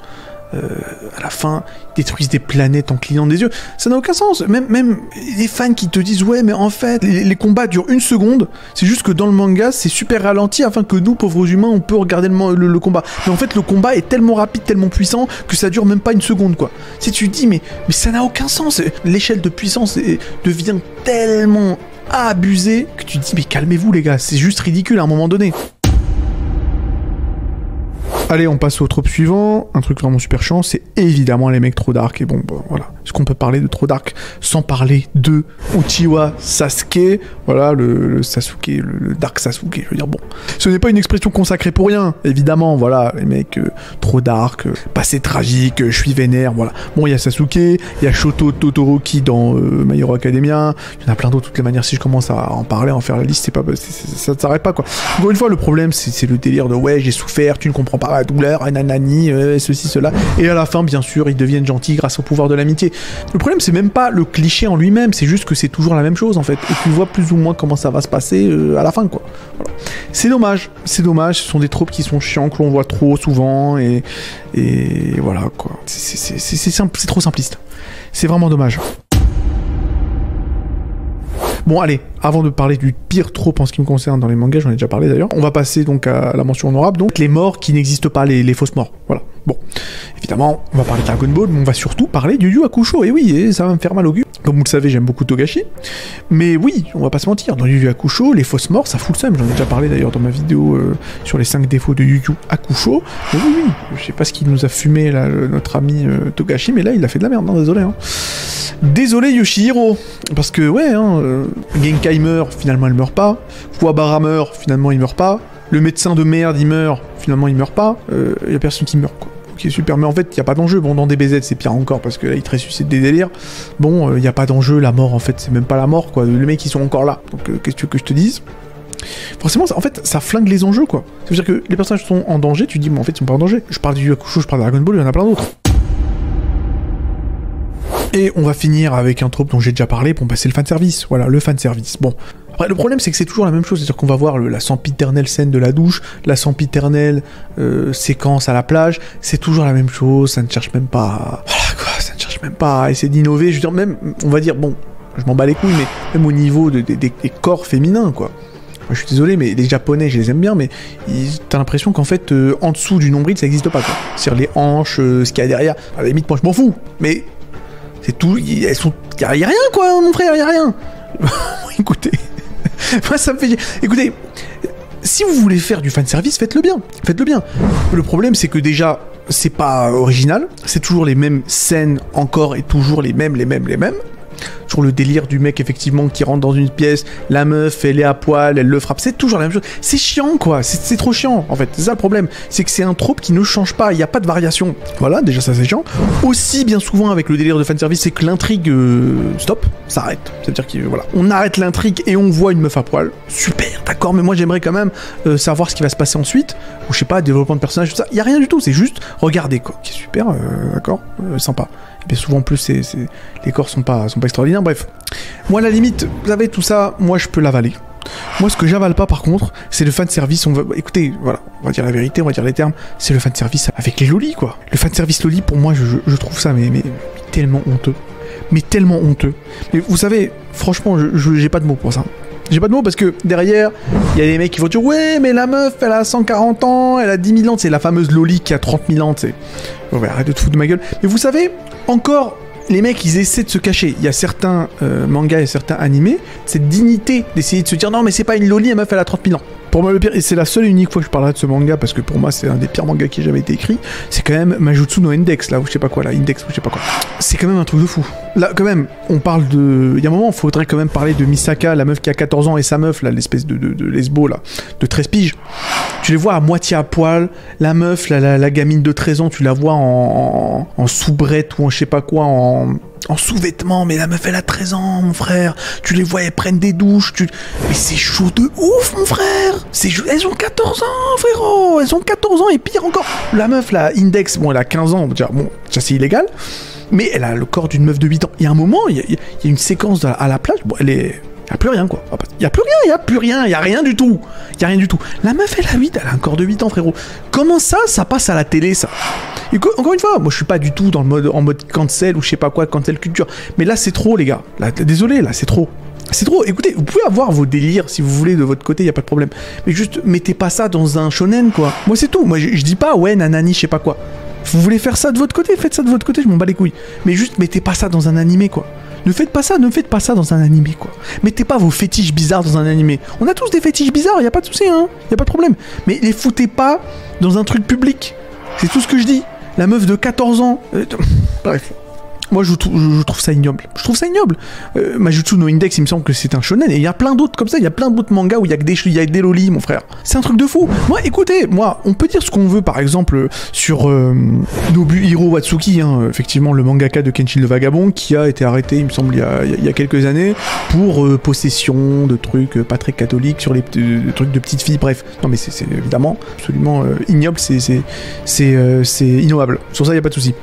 à la fin ils détruisent des planètes en clignant des yeux, ça n'a aucun sens. Même les fans qui te disent ouais mais en fait les combats durent 1 seconde, c'est juste que dans le manga c'est super ralenti afin que nous pauvres humains on peut regarder le combat. Mais en fait le combat est tellement rapide, tellement puissant que ça dure même pas 1 seconde quoi. Si tu te dis mais ça n'a aucun sens, l'échelle de puissance devient tellement abusée que tu te dis mais calmez-vous les gars, c'est juste ridicule à un moment donné. Allez, on passe au trope suivant, un truc vraiment super chiant, c'est évidemment les mecs trop dark, et bon, bah, voilà. Est-ce qu'on peut parler de trop dark sans parler de Uchiwa Sasuke, voilà, le Sasuke, le Dark Sasuke, je veux dire, bon. Ce n'est pas une expression consacrée pour rien, évidemment, voilà, les mecs trop dark, passé tragique, je suis vénère, voilà. Bon, il y a Sasuke, il y a Shoto Todoroki dans My Hero Academia, il y en a plein d'autres, de toutes les manières, si je commence à en parler, à en faire la liste, ça ne s'arrête pas, quoi. Encore une fois, le problème, c'est le délire de, ouais, j'ai souffert, tu ne comprends pas la douleur, nanani, ceci, cela, et à la fin, bien sûr, ils deviennent gentils grâce au pouvoir de l'amitié. Le problème, c'est même pas le cliché en lui-même, c'est juste que c'est toujours la même chose, en fait, et tu vois plus ou moins comment ça va se passer à la fin, quoi. Voilà. C'est dommage, ce sont des tropes qui sont chiants, que l'on voit trop souvent, et voilà, quoi. C'est trop simpliste. C'est vraiment dommage. Bon allez, avant de parler du pire trope en ce qui me concerne dans les mangas, j'en ai déjà parlé d'ailleurs, on va passer donc à la mention honorable, donc les morts qui n'existent pas, les fausses morts, voilà. Bon, évidemment, on va parler de Dragon Ball, mais on va surtout parler de Yu Yu Hakusho, et oui, et ça va me faire mal au cul. Comme vous le savez, j'aime beaucoup Togashi, mais oui, on va pas se mentir, dans Yu Yu Hakusho, les fausses morts, ça fout le seum, j'en ai déjà parlé d'ailleurs dans ma vidéo sur les 5 défauts de Yu Yu Hakusho, mais oui, je sais pas ce qu'il nous a fumé là, notre ami Togashi, mais là il a fait de la merde, non, désolé, hein. Désolé Yoshihiro, parce que ouais, Genkai meurt, finalement elle meurt pas, Kuwabara meurt, finalement il meurt pas, le médecin de merde il meurt, finalement il meurt pas, y a personne qui meurt quoi. Ok super, mais en fait y a pas d'enjeu, bon dans DBZ c'est pire encore parce que là il te ressuscite des délires, bon y a pas d'enjeu, la mort en fait c'est même pas la mort quoi, les mecs ils sont encore là, donc qu'est-ce que tu veux que je te dise? Forcément, en fait, ça flingue les enjeux quoi, ça veut dire que les personnages sont en danger, tu dis mais en fait ils sont pas en danger, je parle du Yu Yu Hakusho, je parle de Dragon Ball, il y en a plein d'autres. Et on va finir avec un trope dont j'ai déjà parlé, bon bah c'est le fanservice, voilà, le fanservice. Bon, après le problème c'est que c'est toujours la même chose, c'est-à-dire qu'on va voir la sempiternelle scène de la douche, la sempiternelle séquence à la plage, c'est toujours la même chose, ça ne cherche même pas... Voilà quoi, ça ne cherche même pas à essayer d'innover, je veux dire même, on va dire, bon, je m'en bats les couilles, mais même au niveau des corps féminins quoi. Moi, je suis désolé, mais les japonais, je les aime bien, mais t'as l'impression qu'en fait, en dessous du nombril, ça n'existe pas quoi. C'est-à-dire les hanches, ce qu'il y a derrière, à la limite moi je m'en fous, mais... C'est tout, y a rien quoi, mon frère, y a rien. Écoutez, moi ça me fait... Écoutez, si vous voulez faire du fanservice, faites-le bien, faites-le bien. Le problème c'est que déjà, c'est pas original, c'est toujours les mêmes scènes encore et toujours les mêmes. Toujours le délire du mec effectivement qui rentre dans une pièce, la meuf elle est à poil, elle le frappe, c'est toujours la même chose. C'est chiant quoi, c'est trop chiant en fait. C'est ça le problème, c'est que c'est un trope qui ne change pas, il n'y a pas de variation. Voilà, déjà ça c'est chiant. Aussi bien souvent avec le délire de fanservice, c'est que l'intrigue stop, s'arrête. C'est-à-dire que voilà, on arrête l'intrigue et on voit une meuf à poil. Super, d'accord, mais moi j'aimerais quand même savoir ce qui va se passer ensuite. Ou je sais pas, développement de personnage, tout ça. Il n'y a rien du tout, c'est juste regarder quoi. Ok, super, d'accord, sympa. Et bien souvent en plus les corps sont pas extraordinaires, bref. Moi à la limite, vous savez tout ça, moi je peux l'avaler. Moi ce que j'avale pas par contre, c'est le fanservice, écoutez, voilà, on va dire la vérité, on va dire les termes, c'est le fanservice avec les lolis quoi. Le fanservice loli pour moi je trouve ça mais tellement honteux. Mais tellement honteux. Mais vous savez, franchement, j'ai pas de mots pour ça. J'ai pas de mots parce que derrière, il y a des mecs qui vont dire ouais mais la meuf elle a 140 ans, elle a 10 000 ans, c'est la fameuse loli qui a 30 000 ans, tu sais. Ouais, arrête de te foutre de ma gueule. Mais vous savez, encore, les mecs ils essaient de se cacher. Il y a certains mangas et certains animés, cette dignité d'essayer de se dire non mais c'est pas une loli, la meuf elle a 30 000 ans. Pour moi le pire, et c'est la seule et unique fois que je parlerai de ce manga parce que pour moi c'est un des pires mangas qui ait jamais été écrit, c'est quand même Majutsu no Index là, ou je sais pas quoi là, Index ou je sais pas quoi. C'est quand même un truc de fou. Là quand même, on parle de... Il y a un moment, il faudrait quand même parler de Misaka, la meuf qui a 14 ans et sa meuf là, l'espèce de lesbo là, de 13 piges. Tu les vois à moitié à poil, la meuf, la gamine de 13 ans, tu la vois en soubrette ou en je sais pas quoi, en sous-vêtements, mais la meuf elle a 13 ans, mon frère. Tu les vois, elles prennent des douches. Mais c'est chaud de ouf, mon frère. Elles ont 14 ans, frérot. Elles ont 14 ans et pire encore. La meuf, la Index, bon, elle a 15 ans. Bon, ça c'est illégal. Mais elle a le corps d'une meuf de 8 ans. Il y a un moment, il y a une séquence à la plage. Bon, elle est... Il n'y a plus rien, quoi. Il n'y a plus rien, il n'y a rien du tout. Il n'y a rien du tout. La meuf, elle a un corps de 8 ans, frérot. Comment ça passe à la télé, ça? Et encore une fois, moi, je suis pas du tout en mode cancel ou je sais pas quoi, cancel culture. Mais là, c'est trop, les gars. Là, désolé, là, c'est trop. C'est trop. Écoutez, vous pouvez avoir vos délires si vous voulez de votre côté, il y a pas de problème. Mais juste, mettez pas ça dans un shonen, quoi. Moi, c'est tout. Moi, je dis pas, ouais, nanani, je sais pas quoi. Vous voulez faire ça de votre côté, faites ça de votre côté, je m'en bats les couilles. Mais juste, mettez pas ça dans un animé, quoi. Ne faites pas ça dans un animé, quoi. Mettez pas vos fétiches bizarres dans un animé. On a tous des fétiches bizarres, y a pas de souci, hein. Y a pas de problème. Mais les foutez pas dans un truc public. C'est tout ce que je dis. La meuf de 14 ans... Bref. Moi, je trouve ça ignoble. Je trouve ça ignoble. Majutsu no Index, il me semble que c'est un shonen. Et il y a plein d'autres comme ça. Il y a plein d'autres mangas où il y a que des lolis, mon frère. C'est un truc de fou. Moi, écoutez, on peut dire ce qu'on veut, par exemple, sur Nobuhiro Watsuki, hein, effectivement, le mangaka de Kenshin le Vagabond, qui a été arrêté, il me semble, il y a quelques années, pour possession de trucs pas très catholiques sur les trucs de petites filles. Bref. Non, mais c'est évidemment absolument ignoble. C'est innommable. Sur ça, il n'y a pas de souci.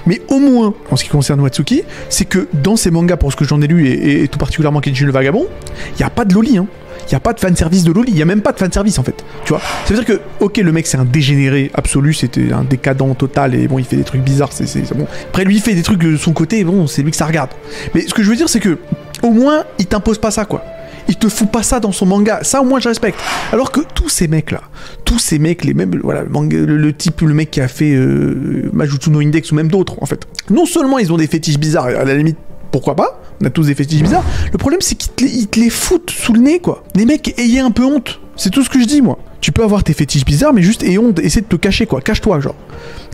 Mais au moins, en ce qui concerne Watsuki, c'est que dans ces mangas, pour ce que j'en ai lu, et tout particulièrement Kenshin le Vagabond, il n'y a pas de loli, hein. Il n'y a pas de fanservice de loli, il n'y a même pas de fanservice en fait, tu vois. Ça veut dire que, ok, le mec c'est un dégénéré absolu, c'était un décadent total, et bon, il fait des trucs bizarres, c'est bon. Après, lui, il fait des trucs de son côté, bon, c'est lui que ça regarde. Mais ce que je veux dire, c'est que, au moins, il t'impose pas ça, quoi. Il te fout pas ça dans son manga, ça au moins je respecte. Alors que tous ces mecs, les mêmes, voilà, le mec qui a fait Majutsu no Index ou même d'autres, en fait. Non seulement ils ont des fétiches bizarres, à la limite, pourquoi pas, on a tous des fétiches bizarres, le problème c'est qu'ils te les foutent sous le nez, quoi. Les mecs, ayez un peu honte, c'est tout ce que je dis, moi. Tu peux avoir tes fétiches bizarres, mais juste aie honte, essaie de te cacher, quoi. Cache-toi, genre.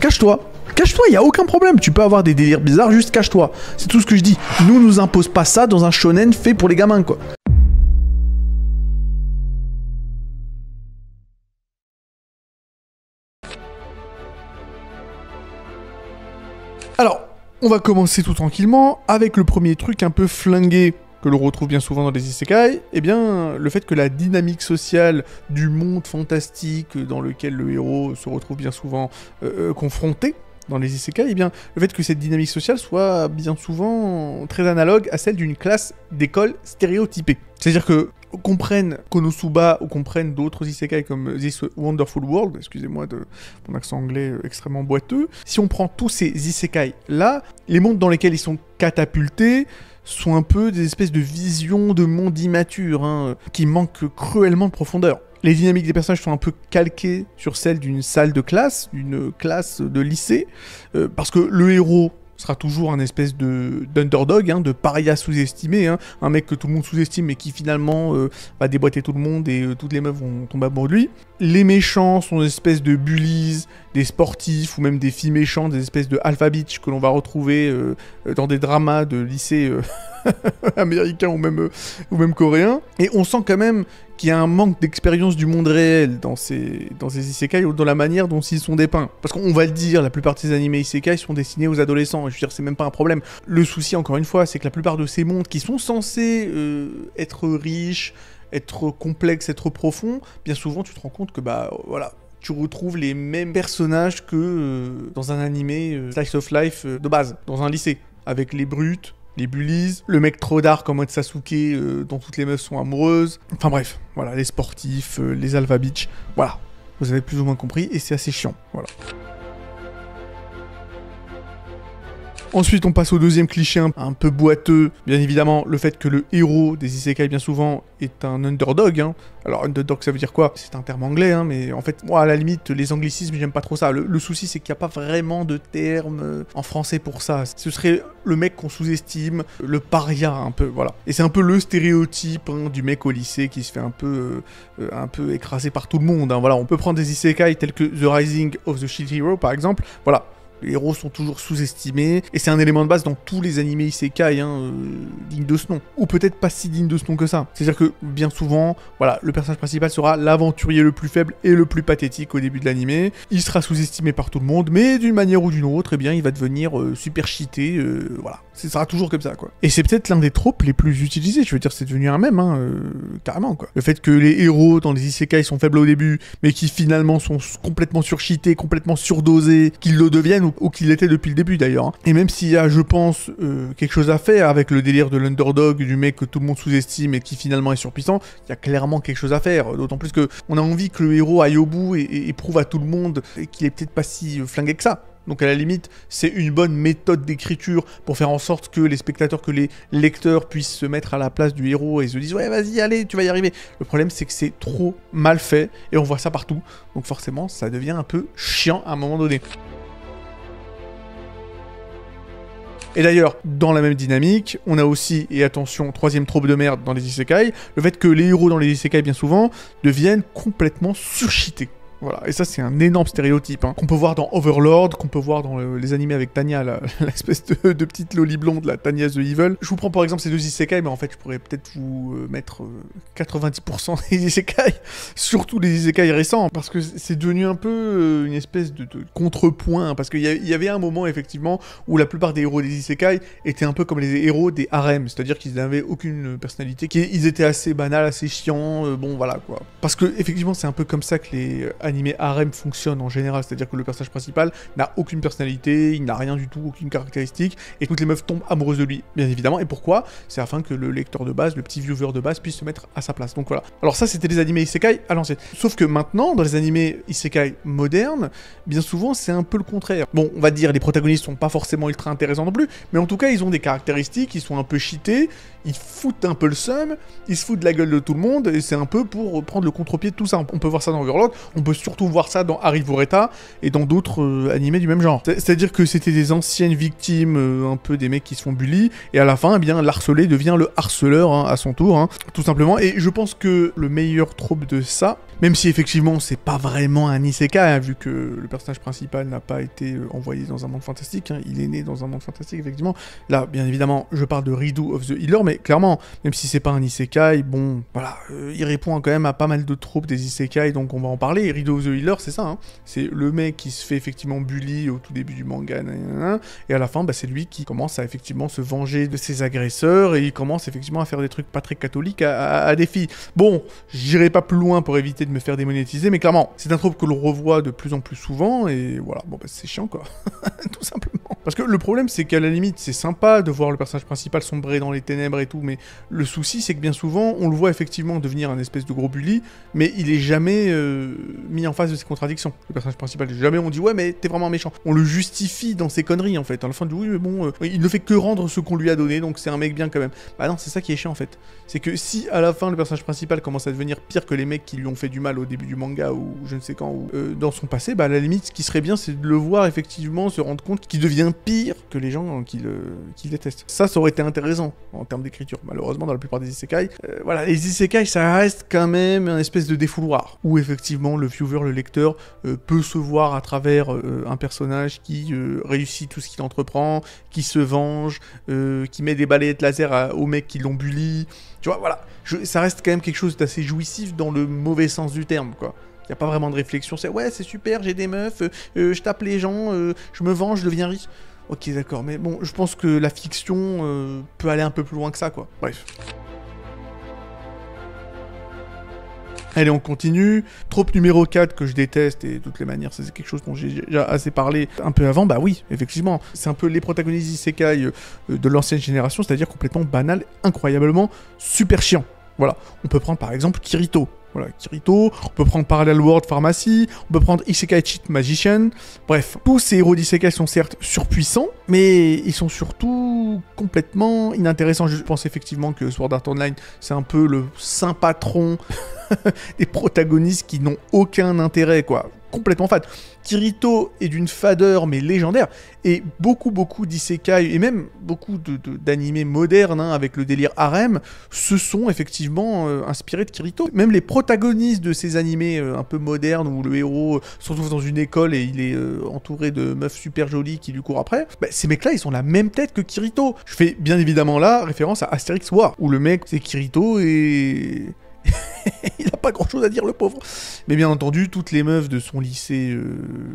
Cache-toi. Cache-toi, y a aucun problème. Tu peux avoir des délires bizarres, juste cache-toi. C'est tout ce que je dis. Nous impose pas ça dans un shonen fait pour les gamins, quoi. Alors, on va commencer tout tranquillement avec le premier truc un peu flingué que l'on retrouve bien souvent dans les isekai, eh bien, le fait que la dynamique sociale du monde fantastique dans lequel le héros se retrouve bien souvent confronté dans les isekai, eh bien, le fait que cette dynamique sociale soit bien souvent très analogue à celle d'une classe d'école stéréotypée. C'est-à-dire que qu'on prenne Konosuba ou qu'on prenne d'autres isekai comme This Wonderful World, excusez-moi de mon accent anglais extrêmement boiteux, si on prend tous ces isekai-là, les mondes dans lesquels ils sont catapultés sont un peu des espèces de visions de monde immature, hein, qui manquent cruellement de profondeur. Les dynamiques des personnages sont un peu calquées sur celles d'une salle de classe, d'une classe de lycée, parce que le héros sera toujours un espèce d'underdog, hein, de paria sous-estimé, hein, un mec que tout le monde sous-estime mais qui finalement va déboîter tout le monde et toutes les meufs vont tomber amoureux de lui. Les méchants sont des espèces de bullies, des sportifs ou même des filles méchantes, des espèces de alpha bitch que l'on va retrouver dans des dramas de lycée américains ou même coréens. Et on sent quand même qu'il y a un manque d'expérience du monde réel dans ces isekai ou dans la manière dont ils sont dépeints. Parce qu'on va le dire, la plupart de ces animés isekai sont destinés aux adolescents. Je veux dire, c'est même pas un problème. Le souci, encore une fois, c'est que la plupart de ces mondes qui sont censés être riches, être complexes, être profonds, bien souvent tu te rends compte que voilà, tu retrouves les mêmes personnages que dans un animé slice of life de base, dans un lycée, avec les brutes, les bullies, le mec trop dark en mode Sasuke dont toutes les meufs sont amoureuses, enfin bref, voilà, les sportifs, les alpha bitch, voilà, vous avez plus ou moins compris et c'est assez chiant, voilà. Ensuite, on passe au deuxième cliché un peu boiteux. Bien évidemment, le fait que le héros des isekai, bien souvent, est un underdog. Hein. Alors, underdog, ça veut dire quoi? C'est un terme anglais, hein, mais en fait, moi, à la limite, les anglicismes, j'aime pas trop ça. Le souci, c'est qu'il n'y a pas vraiment de terme en français pour ça. Ce serait le mec qu'on sous-estime, le paria, un peu, voilà. Et c'est un peu le stéréotype hein, du mec au lycée qui se fait un peu écrasé par tout le monde. Hein. Voilà, on peut prendre des isekai tels que The Rising of the Shield Hero, par exemple. Voilà. Les héros sont toujours sous-estimés, et c'est un élément de base dans tous les animés isekai, hein, dignes de ce nom. Ou peut-être pas si dignes de ce nom que ça. C'est-à-dire que, bien souvent, voilà, le personnage principal sera l'aventurier le plus faible et le plus pathétique au début de l'animé. Il sera sous-estimé par tout le monde, mais d'une manière ou d'une autre, eh bien, il va devenir super cheaté, voilà. Ce sera toujours comme ça, quoi. Et c'est peut-être l'un des tropes les plus utilisés, je veux dire, c'est devenu un mème, hein, carrément, quoi. Le fait que les héros dans les isekai sont faibles au début, mais qui finalement sont complètement surcheatés, complètement surdosés, qu'ils le deviennent, ou qu'il l'était depuis le début d'ailleurs. Hein. Et même s'il y a, je pense, quelque chose à faire avec le délire de l'underdog, du mec que tout le monde sous-estime et qui finalement est surpuissant, il y a clairement quelque chose à faire. D'autant plus que on a envie que le héros aille au bout et prouve à tout le monde qu'il est peut-être pas si flingué que ça. Donc à la limite, c'est une bonne méthode d'écriture pour faire en sorte que les spectateurs, que les lecteurs puissent se mettre à la place du héros et se disent « Ouais, vas-y, allez, tu vas y arriver ». Le problème, c'est que c'est trop mal fait et on voit ça partout. Donc forcément, ça devient un peu chiant à un moment donné. Et d'ailleurs, dans la même dynamique, on a aussi, et attention, troisième trope de merde dans les isekai, le fait que les héros dans les isekai, bien souvent, deviennent complètement surcheatés. Voilà, et ça c'est un énorme stéréotype, hein, qu'on peut voir dans Overlord, qu'on peut voir dans les animés avec Tanya, l'espèce de petite loli blonde, la Tanya the Evil. Je vous prends par exemple ces deux isekai, mais en fait je pourrais peut-être vous mettre 90% des isekai, surtout les isekai récents, parce que c'est devenu un peu une espèce de contrepoint, parce qu'il y avait un moment effectivement où la plupart des héros des isekai étaient un peu comme les héros des harems, c'est-à-dire qu'ils n'avaient aucune personnalité, ils étaient assez banals, assez chiants, bon voilà quoi. Parce que effectivement c'est un peu comme ça que les animé harem fonctionne en général, c'est-à-dire que le personnage principal n'a aucune personnalité, il n'a rien du tout, aucune caractéristique, et toutes les meufs tombent amoureuses de lui, bien évidemment. Et pourquoi? C'est afin que le lecteur de base, le petit viewer de base, puisse se mettre à sa place. Donc voilà. Alors ça, c'était les animés isekai à l'ancienne. Sauf que maintenant, dans les animés isekai modernes, bien souvent, c'est un peu le contraire. Bon, on va dire, les protagonistes sont pas forcément ultra intéressants non plus, mais en tout cas, ils ont des caractéristiques, ils sont un peu cheatés, ils foutent un peu le seum, ils se foutent de la gueule de tout le monde, et c'est un peu pour prendre le contre-pied de tout ça. On peut voir ça dans Overlord, on peut surtout voir ça dans Arrivoreta et dans d'autres animés du même genre. C'est-à-dire que c'était des anciennes victimes, un peu des mecs qui se font bully, et à la fin, eh bien, l'harcelé devient le harceleur hein, à son tour, hein, tout simplement. Et je pense que le meilleur trope de ça, même si effectivement c'est pas vraiment un isekai, hein, vu que le personnage principal n'a pas été envoyé dans un monde fantastique, hein, il est né dans un monde fantastique, effectivement. Là, bien évidemment, je parle de Rido of the Healer, mais clairement, même si c'est pas un isekai, bon, voilà, il répond quand même à pas mal de tropes des isekai, donc on va en parler. Rido of the Healer, c'est ça, hein, c'est le mec qui se fait effectivement bully au tout début du manga, et à la fin, bah, c'est lui qui commence à effectivement se venger de ses agresseurs, et il commence effectivement à faire des trucs pas très catholiques à des filles. Bon, j'irai pas plus loin pour éviter de me faire démonétiser, mais clairement, c'est un trope que l'on revoit de plus en plus souvent, et voilà, bon bah c'est chiant quoi, tout simplement. Parce que le problème, c'est qu'à la limite, c'est sympa de voir le personnage principal sombrer dans les ténèbres et tout, mais le souci, c'est que bien souvent, on le voit effectivement devenir un espèce de gros bully, mais il est jamais mis en face de ses contradictions. Le personnage principal, jamais on dit ouais, mais t'es vraiment méchant. On le justifie dans ses conneries en fait. À la fin, on dit oui, mais bon, il ne fait que rendre ce qu'on lui a donné, donc c'est un mec bien quand même. Bah non, c'est ça qui est chiant en fait. C'est que si à la fin, le personnage principal commence à devenir pire que les mecs qui lui ont fait du mal au début du manga ou je ne sais quand, ou dans son passé, bah à la limite, ce qui serait bien, c'est de le voir effectivement se rendre compte qu'il devient bien pire que les gens qui le détestent. Ça aurait été intéressant en termes d'écriture. Malheureusement, dans la plupart des isekai, voilà, les isekai, ça reste quand même un espèce de défouloir, où effectivement le viewer, le lecteur, peut se voir à travers un personnage qui réussit tout ce qu'il entreprend, qui se venge, qui met des balayettes laser aux mecs qui l'ont bully. Tu vois, voilà. Ça reste quand même quelque chose d'assez jouissif dans le mauvais sens du terme, quoi. Il n'y a pas vraiment de réflexion. C'est ouais, c'est super, j'ai des meufs, je tape les gens, je me venge, je deviens riche. Ok, d'accord, mais bon, je pense que la fiction peut aller un peu plus loin que ça, quoi. Bref. Allez, on continue. Trope numéro 4 que je déteste, et de toutes les manières, c'est quelque chose dont j'ai déjà assez parlé un peu avant. Bah oui, effectivement, c'est un peu les protagonistes isekai de l'ancienne génération, c'est-à-dire complètement banal, incroyablement super chiant. Voilà, on peut prendre par exemple Kirito. Voilà, Kirito, on peut prendre Parallel World Pharmacy, on peut prendre Isekai Cheat Magician. Bref, tous ces héros d'isekai sont certes surpuissants, mais ils sont surtout complètement inintéressants. Je pense effectivement que Sword Art Online, c'est un peu le saint patron des protagonistes qui n'ont aucun intérêt, quoi. Complètement fade. Kirito est d'une fadeur mais légendaire, et beaucoup d'isekai, et même beaucoup d'animés modernes, hein, avec le délire harem, se sont effectivement inspirés de Kirito. Même les protagonistes de ces animés un peu modernes, où le héros se retrouve dans une école et il est entouré de meufs super jolies qui lui courent après, bah, ces mecs-là, ils sont la même tête que Kirito. Je fais bien évidemment là référence à Asterix War, où le mec, c'est Kirito et... il a pas grand chose à dire, le pauvre. Mais bien entendu, toutes les meufs de son lycée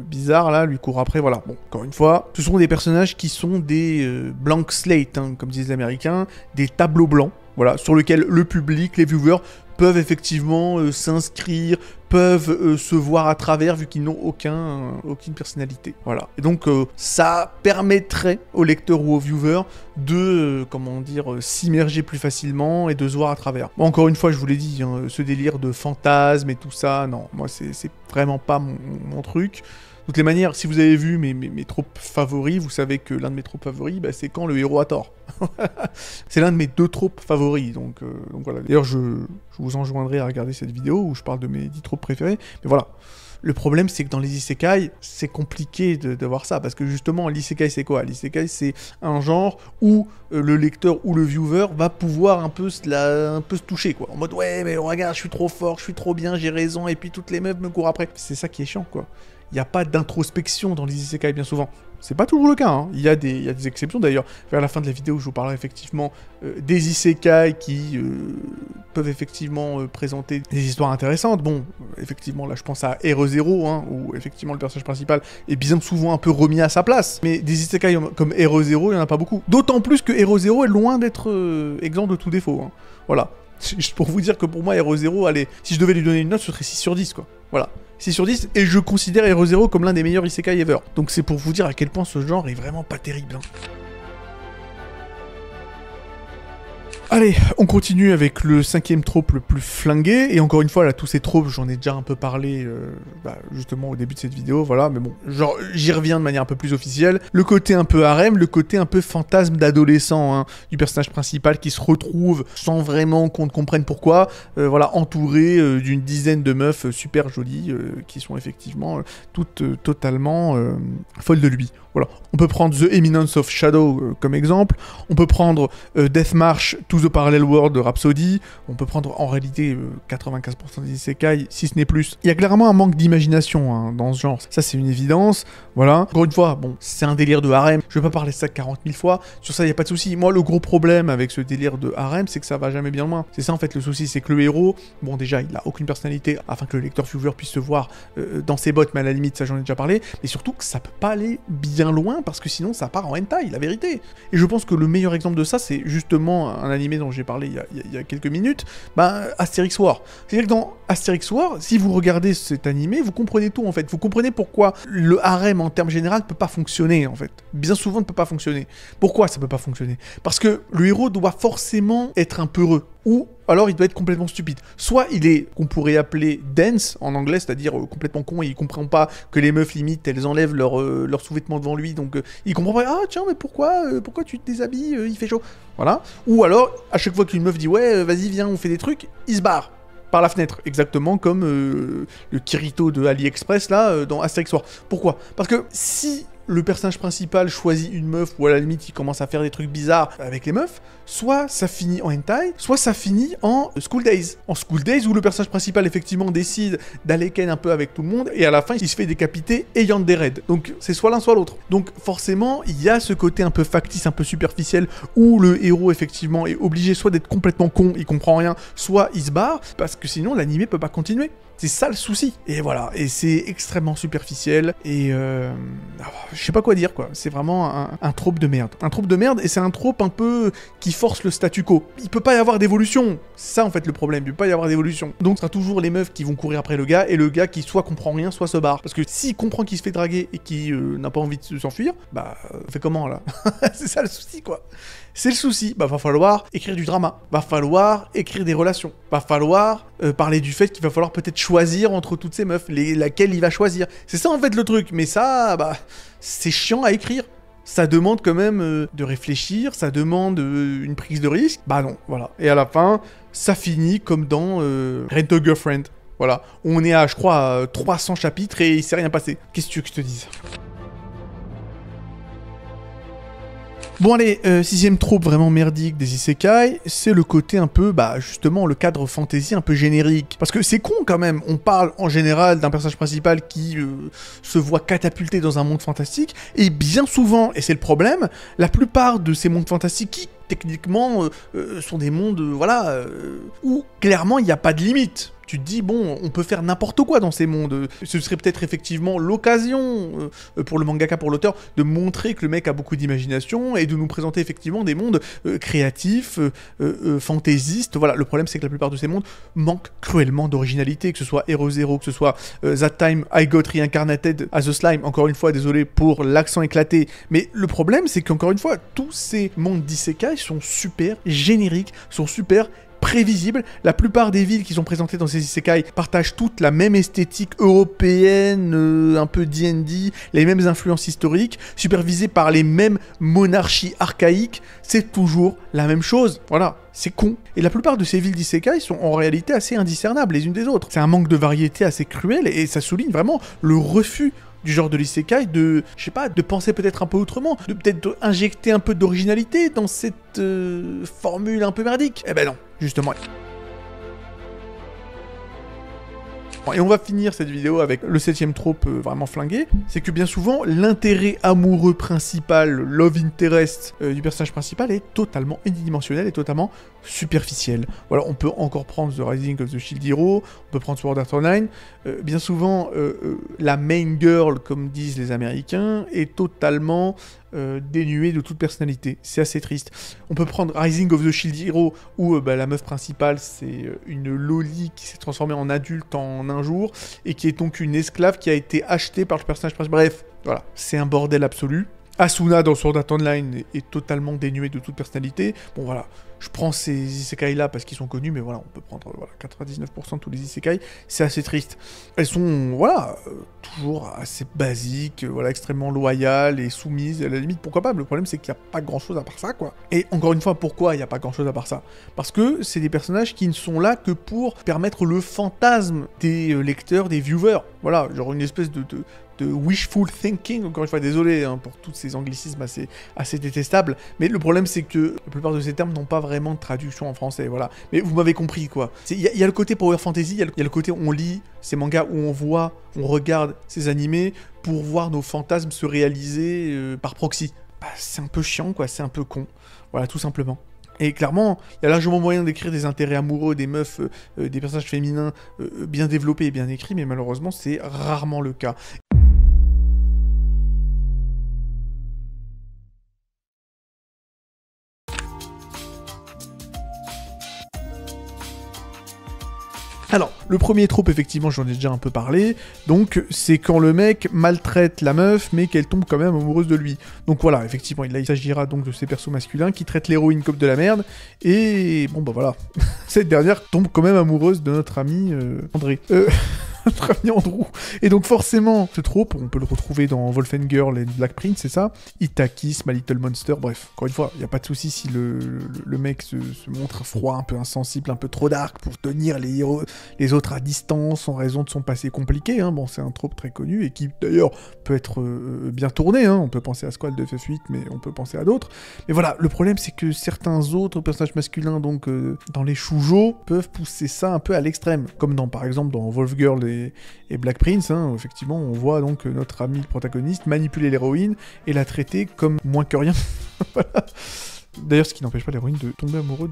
bizarre là lui courent après. Voilà. Bon, encore une fois, ce sont des personnages qui sont des blank slate, hein, comme disent les Américains, des tableaux blancs. Voilà, sur lesquels le public, les viewers peuvent effectivement s'inscrire, peuvent se voir à travers, vu qu'ils n'ont aucune personnalité. Voilà. Et donc, ça permettrait aux lecteurs ou aux viewers de, comment dire, s'immerger plus facilement et de se voir à travers. Bon, encore une fois, je vous l'ai dit, hein, ce délire de fantasmes et tout ça, non, moi, c'est vraiment pas mon truc. De toutes les manières, si vous avez vu mes tropes favoris, vous savez que l'un de mes tropes favoris, bah, c'est quand le héros a tort. C'est l'un de mes 2 tropes favoris, donc voilà. D'ailleurs, je vous enjoindrai à regarder cette vidéo où je parle de mes 10 tropes préférées, mais voilà. Le problème, c'est que dans les isekai, c'est compliqué d'avoir ça, parce que justement, l'isekai, c'est quoi? L'isekai, c'est un genre où le lecteur ou le viewer va pouvoir un peu se toucher, quoi. En mode, ouais, mais regarde, je suis trop fort, je suis trop bien, j'ai raison, et puis toutes les meufs me courent après. C'est ça qui est chiant, quoi. Il n'y a pas d'introspection dans les isekai, bien souvent. C'est pas toujours le cas, hein. Il y a des exceptions, d'ailleurs. Vers la fin de la vidéo, je vous parlerai effectivement des isekai qui peuvent effectivement présenter des histoires intéressantes. Bon, effectivement, là, je pense à Hero Zero, hein, où effectivement le personnage principal est bien souvent un peu remis à sa place. Mais des isekai comme Hero Zero, il n'y en a pas beaucoup. D'autant plus que Hero Zero est loin d'être exempt de tout défaut, hein. Voilà. Juste pour vous dire que pour moi, Hero Zero, allez, si je devais lui donner une note, ce serait 6 sur 10, quoi. Voilà. 6 sur 10, et je considère Hero Zero comme l'un des meilleurs isekai ever. Donc c'est pour vous dire à quel point ce genre est vraiment pas terrible, hein. Allez, on continue avec le 5e trope le plus flingué, et encore une fois, là, tous ces tropes, j'en ai déjà un peu parlé, justement, au début de cette vidéo, voilà, mais bon, genre, j'y reviens de manière un peu plus officielle. Le côté un peu harem, le côté un peu fantasme d'adolescent, hein, du personnage principal qui se retrouve, sans vraiment qu'on ne comprenne pourquoi, voilà, entouré d'une dizaine de meufs super jolies, qui sont effectivement toutes totalement folles de lui. Voilà. On peut prendre The Eminence of Shadow comme exemple, on peut prendre Death March to the Parallel World de Rhapsody, on peut prendre en réalité 95% des isekai, si ce n'est plus. Il y a clairement un manque d'imagination, hein, dans ce genre, ça c'est une évidence, voilà. Encore une fois, bon, c'est un délire de harem, je vais pas parler de ça 40 000 fois, sur ça il n'y a pas de souci. Moi le gros problème avec ce délire de harem, c'est que ça va jamais bien loin. C'est ça en fait le souci, c'est que le héros, bon déjà il a aucune personnalité, afin que le lecteur viewer puisse se voir dans ses bottes, mais à la limite ça j'en ai déjà parlé, mais surtout que ça peut pas aller bien loin, parce que sinon ça part en hentai, la vérité. Et je pense que le meilleur exemple de ça, c'est justement un animé dont j'ai parlé il y a quelques minutes, Asterix War. C'est-à-dire que dans Asterix War, si vous regardez cet animé, vous comprenez tout en fait. Vous comprenez pourquoi le harem en termes généraux ne peut pas fonctionner en fait. Bien souvent ne peut pas fonctionner. Pourquoi ça peut pas fonctionner? Parce que le héros doit forcément être un peu heureux. Ou alors il doit être complètement stupide. Soit il est, qu'on pourrait appeler dense en anglais, c'est-à-dire complètement con, et il comprend pas que les meufs limite elles enlèvent leur sous-vêtements devant lui, donc il comprend pas, ah tiens mais pourquoi tu te déshabilles, il fait chaud. Voilà. Ou alors, à chaque fois qu'une meuf dit ouais vas-y viens on fait des trucs, il se barre par la fenêtre, exactement comme le Kirito de AliExpress là dans Asterix War. Pourquoi? Parce que si le personnage principal choisit une meuf, ou à la limite il commence à faire des trucs bizarres avec les meufs, soit ça finit en hentai, soit ça finit en School Days. En School Days où le personnage principal effectivement décide d'aller ken un peu avec tout le monde, et à la fin il se fait décapiter ayant des raids. Donc c'est soit l'un soit l'autre. Donc forcément il y a ce côté un peu factice, un peu superficiel, où le héros effectivement est obligé soit d'être complètement con, il comprend rien, soit il se barre, parce que sinon l'animé peut pas continuer. C'est ça le souci. Et voilà, et c'est extrêmement superficiel, et je sais pas quoi dire, quoi. C'est vraiment un trope de merde. Un trope de merde, et c'est un trope un peu qui force le statu quo. Il peut pas y avoir d'évolution. C'est ça en fait le problème, il peut pas y avoir d'évolution. Donc ce sera toujours les meufs qui vont courir après le gars, et le gars qui soit comprend rien, soit se barre. Parce que s'il comprend qu'il se fait draguer, et qu'il n'a pas envie de s'enfuir, bah, fait comment là? C'est ça le souci, quoi. C'est le souci, bah va falloir écrire du drama, va falloir écrire des relations, va falloir parler du fait qu'il va falloir peut-être choisir entre toutes ces meufs, laquelle il va choisir. C'est ça en fait le truc, mais ça, bah, c'est chiant à écrire. Ça demande quand même de réfléchir, ça demande une prise de risque. Bah non, voilà. Et à la fin, ça finit comme dans Rent a Girlfriend. Voilà. On est à, je crois, à 300 chapitres et il s'est rien passé. Qu'est-ce que tu veux que je te dise ? Bon allez, sixième trope vraiment merdique des isekai, c'est le côté un peu, bah justement, le cadre fantasy un peu générique. Parce que c'est con quand même, on parle en général d'un personnage principal qui se voit catapulté dans un monde fantastique, et bien souvent, et c'est le problème, la plupart de ces mondes fantastiques qui, techniquement, sont des mondes, voilà, où clairement il n'y a pas de limite. Tu te dis, bon, on peut faire n'importe quoi dans ces mondes. Ce serait peut-être effectivement l'occasion pour le mangaka, pour l'auteur, de montrer que le mec a beaucoup d'imagination et de nous présenter effectivement des mondes créatifs, fantaisistes. Voilà, le problème c'est que la plupart de ces mondes manquent cruellement d'originalité, que ce soit Hero Zero, que ce soit That Time I Got Reincarnated as a Slime. Encore une fois, désolé pour l'accent éclaté, mais le problème c'est qu'encore une fois, tous ces mondes d'isekai sont super génériques, sont super prévisible. La plupart des villes qui sont présentées dans ces isekai partagent toutes la même esthétique européenne, un peu D&D, les mêmes influences historiques, supervisées par les mêmes monarchies archaïques. C'est toujours la même chose. Voilà, c'est con. Et la plupart de ces villes d'isekai sont en réalité assez indiscernables les unes des autres. C'est un manque de variété assez cruel et ça souligne vraiment le refus du genre de l'isekai, de, je sais pas, de penser peut-être un peu autrement, de peut-être injecter un peu d'originalité dans cette formule un peu merdique. Eh ben non, justement. Et on va finir cette vidéo avec le 7ème trope vraiment flingué, c'est que bien souvent, l'intérêt amoureux principal, love interest du personnage principal est totalement unidimensionnel et totalement superficiel. Voilà, on peut encore prendre The Rising of the Shield Hero, on peut prendre Sword Art Online. Bien souvent, la main girl, comme disent les Américains, est totalement dénuée de toute personnalité. C'est assez triste. On peut prendre Rising of the Shield Hero, où la meuf principale, c'est une loli qui s'est transformée en adulte en un jour, et qui est donc une esclave qui a été achetée par le personnage principal. Bref, voilà, c'est un bordel absolu. Asuna dans Sword Art Online est totalement dénuée de toute personnalité. Bon voilà, je prends ces isekai là parce qu'ils sont connus, mais voilà, on peut prendre voilà, 99% de tous les isekai, c'est assez triste. Elles sont, voilà, toujours assez basiques, voilà, extrêmement loyales et soumises, à la limite, pourquoi pas, mais le problème c'est qu'il n'y a pas grand chose à part ça, quoi. Et encore une fois, pourquoi il n'y a pas grand chose à part ça? Parce que c'est des personnages qui ne sont là que pour permettre le fantasme des lecteurs, des viewers. Voilà, genre une espèce de wishful thinking, encore une fois, désolé hein, pour tous ces anglicismes assez détestables, mais le problème c'est que la plupart de ces termes n'ont pas vraiment de traduction en français, voilà. Mais vous m'avez compris, quoi. Il y a le côté power fantasy, il y a le côté où on lit ces mangas, où on voit, on regarde ces animés pour voir nos fantasmes se réaliser par proxy. Bah, c'est un peu chiant, quoi, c'est un peu con. Voilà, tout simplement. Et clairement, il y a largement moyen d'écrire des intérêts amoureux, des meufs, des personnages féminins bien développés et bien écrits, mais malheureusement, c'est rarement le cas. Alors, le premier trope, effectivement, j'en ai déjà un peu parlé, donc c'est quand le mec maltraite la meuf, mais qu'elle tombe quand même amoureuse de lui. Donc voilà, effectivement, il s'agira donc de ces persos masculins qui traitent l'héroïne comme de la merde, et bon bah voilà, cette dernière tombe quand même amoureuse de notre ami André. notre ami Andrew. Et donc forcément, ce trope, on peut le retrouver dans Wolfengirl et Black Prince, c'est ça. Itakis, My Little Monster, bref. Encore une fois, il n'y a pas de souci si le mec se montre froid, un peu insensible, un peu trop dark pour tenir les autres à distance en raison de son passé compliqué. Hein. Bon, c'est un trope très connu et qui d'ailleurs peut être bien tourné. Hein. On peut penser à Squall de FF8, mais on peut penser à d'autres. Mais voilà, le problème c'est que certains autres personnages masculins, donc dans les shoujo, peuvent pousser ça un peu à l'extrême. Comme par exemple dans Wolfgirl et Black Prince, hein, où effectivement on voit donc notre ami protagoniste manipuler l'héroïne et la traiter comme moins que rien. Voilà. D'ailleurs, ce qui n'empêche pas l'héroïne de tomber amoureux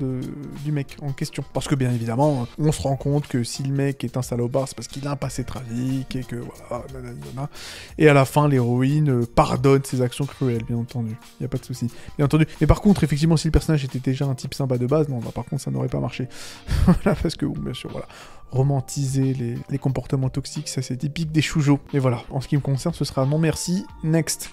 du mec en question. Parce que bien évidemment, on se rend compte que si le mec est un salopard, c'est parce qu'il a un passé tragique et que voilà, nanana. Et à la fin, l'héroïne pardonne ses actions cruelles, bien entendu. Il n'y a pas de souci. Bien entendu. Mais par contre, effectivement, si le personnage était déjà un type sympa de base, non, bah, par contre, ça n'aurait pas marché. Voilà, parce que, bon, bien sûr, voilà. Romantiser les comportements toxiques, ça c'est typique des shoujo. Et voilà, en ce qui me concerne, ce sera non merci. Next.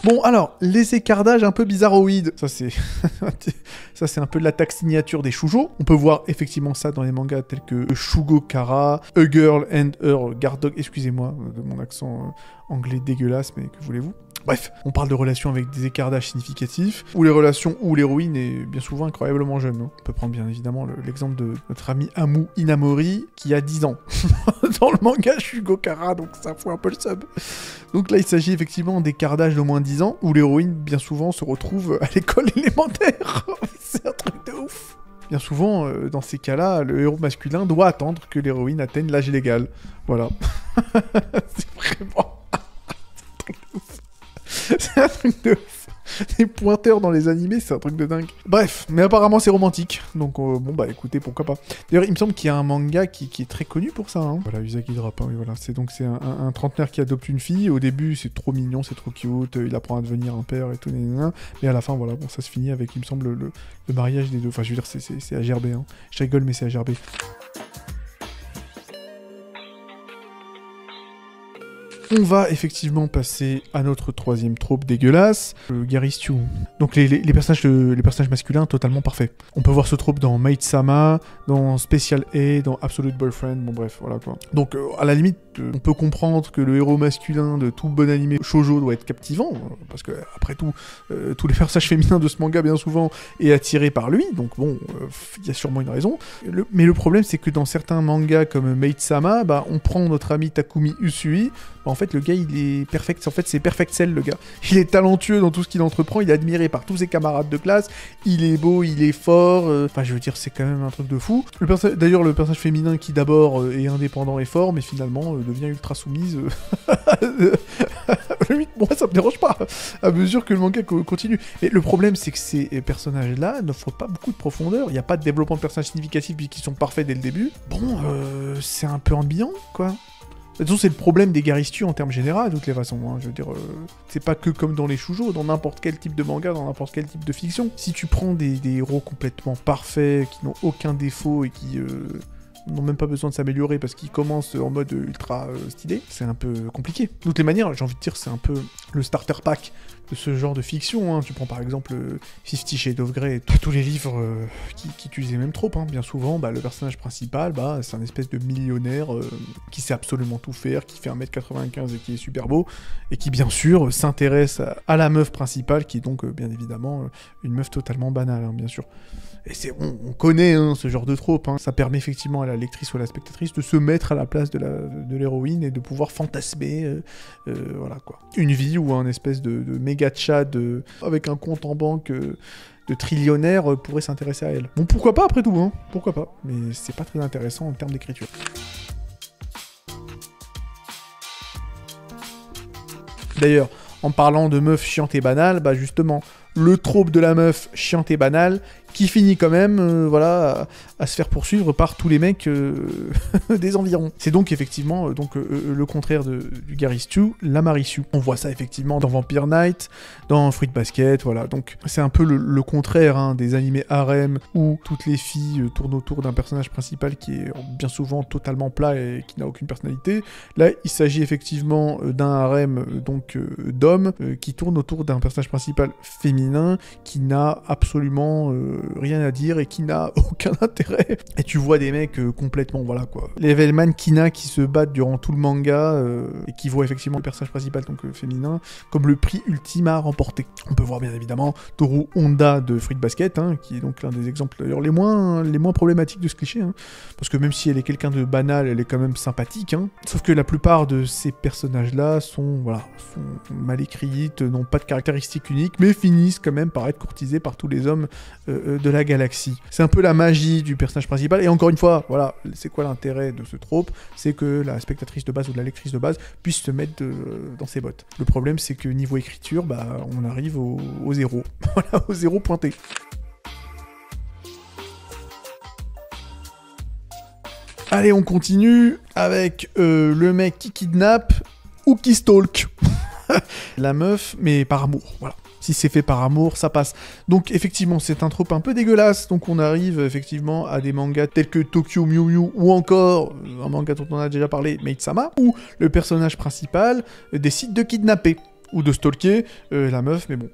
Bon, alors, les écartages un peu bizarroïdes, ça c'est un peu de l'attaque signature des shoujo. On peut voir effectivement ça dans les mangas tels que Shugo Kara, A Girl and Her Guard Dog, excusez-moi de mon accent anglais dégueulasse, mais que voulez-vous? Bref, on parle de relations avec des écartages significatifs, ou les relations où l'héroïne est bien souvent incroyablement jeune. Hein. On peut prendre bien évidemment l'exemple de notre ami Amu Inamori, qui a 10 ans. Dans le manga Shugo Kara, donc ça fout un peu le sub. Donc là, il s'agit effectivement d'écartages d'au moins 10 ans, où l'héroïne, bien souvent, se retrouve à l'école élémentaire. C'est un truc de ouf. Bien souvent, dans ces cas-là, le héros masculin doit attendre que l'héroïne atteigne l'âge légal. Voilà. C'est vraiment... C'est un truc de ouf. Les pointeurs dans les animés, c'est un truc de dingue. Bref, mais apparemment c'est romantique. Donc bon bah écoutez, pourquoi pas. D'ailleurs, il me semble qu'il y a un manga qui est très connu pour ça. Hein. Voilà, Usagi Drap. Hein, voilà. C'est un trentenaire qui adopte une fille. Au début, c'est trop mignon, c'est trop cute. Il apprend à devenir un père et tout. Mais à la fin, voilà, bon, ça se finit avec, il me semble, le mariage des deux. Enfin, je veux dire, c'est AGRB. Hein. Je rigole, mais c'est AGRB. On va effectivement passer à notre troisième trope dégueulasse, Gary Stu. Donc les personnages masculins totalement parfaits. On peut voir ce trope dans Maid-sama, dans Special A, dans Absolute Boyfriend, bon bref, voilà quoi. Donc à la limite, on peut comprendre que le héros masculin de tout bon animé shoujo doit être captivant, parce que après tout, tous les personnages féminins de ce manga bien souvent est attiré par lui, donc bon, il y a sûrement une raison. Mais le problème c'est que dans certains mangas comme Maid-sama, bah, on prend notre ami Takumi Usui, bah, en fait le gars il est perfect, en fait c'est Perfect Cell le gars. Il est talentueux dans tout ce qu'il entreprend, il est admiré par tous ses camarades de classe, il est beau, il est fort, enfin je veux dire c'est quand même un truc de fou. D'ailleurs le personnage féminin qui d'abord est indépendant et fort, mais finalement devient ultra soumise. Moi ça me dérange pas, à mesure que le manga continue. Mais le problème c'est que ces personnages-là n'offrent pas beaucoup de profondeur, il n'y a pas de développement de personnages significatifs qui sont parfaits dès le début. Bon, c'est un peu ambiant, quoi. De toute façon, c'est le problème des Gary Stu en termes généraux, de toutes les façons. Hein. Je veux dire, c'est pas que comme dans les shoujo, dans n'importe quel type de manga, dans n'importe quel type de fiction. Si tu prends des héros complètement parfaits, qui n'ont aucun défaut et qui n'ont même pas besoin de s'améliorer parce qu'ils commencent en mode ultra stylé, c'est un peu compliqué. De toutes les manières, j'ai envie de dire, c'est un peu le starter pack de ce genre de fiction. Hein. Tu prends par exemple 50 Shades of Grey, tous les livres qui utilisent les mêmes tropes. Hein. Bien souvent, bah, le personnage principal, bah, c'est un espèce de millionnaire qui sait absolument tout faire, qui fait 1m95 et qui est super beau, et qui bien sûr s'intéresse à la meuf principale, qui est donc bien évidemment une meuf totalement banale, hein, bien sûr. Et on connaît hein, ce genre de trope, hein. Ça permet effectivement à la lectrice ou à la spectatrice de se mettre à la place de l'héroïne et de pouvoir fantasmer, voilà quoi. Une vie ou un espèce de méga tchad avec un compte en banque de trillionnaire pourrait s'intéresser à elle. Bon, pourquoi pas après tout, hein, pourquoi pas, mais c'est pas très intéressant en termes d'écriture. D'ailleurs, en parlant de meuf chiante et banale, bah justement, le trope de la meuf chiante et banale, qui finit quand même voilà, à se faire poursuivre par tous les mecs des environs. C'est donc effectivement le contraire du Gary Stu, la Marisu. On voit ça effectivement dans Vampire Knight, dans Fruit Basket, voilà. Donc c'est un peu le contraire hein, des animés harem où toutes les filles tournent autour d'un personnage principal qui est bien souvent totalement plat et qui n'a aucune personnalité. Là, il s'agit effectivement d'un harem donc d'hommes qui tournent autour d'un personnage principal féminin féminin qui n'a absolument rien à dire et qui n'a aucun intérêt. Et tu vois des mecs complètement, voilà quoi. Les levelman Kina qui se battent durant tout le manga et qui voient effectivement le personnage principal, donc féminin, comme le prix ultime à remporter. On peut voir bien évidemment Toru Honda de Fruit Basket, hein, qui est donc l'un des exemples d'ailleurs les moins problématiques de ce cliché, hein, parce que même si elle est quelqu'un de banal, elle est quand même sympathique, hein. Sauf que la plupart de ces personnages-là sont mal écrites, n'ont pas de caractéristiques uniques, mais finissent quand même par être courtisés par tous les hommes de la galaxie. C'est un peu la magie du personnage principal, et encore une fois, voilà, c'est quoi l'intérêt de ce trope? C'est que la spectatrice de base ou la lectrice de base puisse se mettre dans ses bottes. Le problème, c'est que niveau écriture, bah, on arrive au zéro. Voilà, au zéro pointé. Allez, on continue avec le mec qui kidnappe ou qui stalk la meuf, mais par amour, voilà. Si c'est fait par amour, ça passe. Donc effectivement, c'est un trope un peu dégueulasse. Donc on arrive effectivement à des mangas tels que Tokyo Mew Mew ou encore un manga dont on a déjà parlé, Maid-sama, où le personnage principal décide de kidnapper ou de stalker la meuf, mais bon.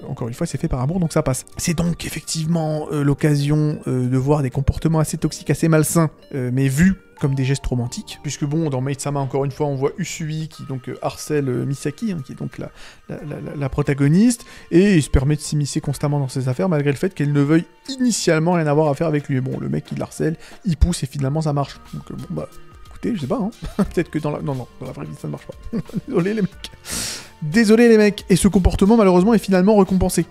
Encore une fois, c'est fait par amour, donc ça passe. C'est donc effectivement l'occasion de voir des comportements assez toxiques, assez malsains, mais vus comme des gestes romantiques. Puisque bon, dans Maid-sama, encore une fois, on voit Usui qui donc harcèle Misaki, hein, qui est donc la protagoniste, et il se permet de s'immiscer constamment dans ses affaires, malgré le fait qu'elle ne veuille initialement rien avoir à faire avec lui. Et bon, le mec, il l'harcèle, il pousse, et finalement, ça marche. Donc bon, bah, écoutez, je sais pas, hein. Peut-être que dans la vraie vie, ça ne marche pas. Désolé, les mecs. Désolé les mecs, et ce comportement malheureusement est finalement récompensé,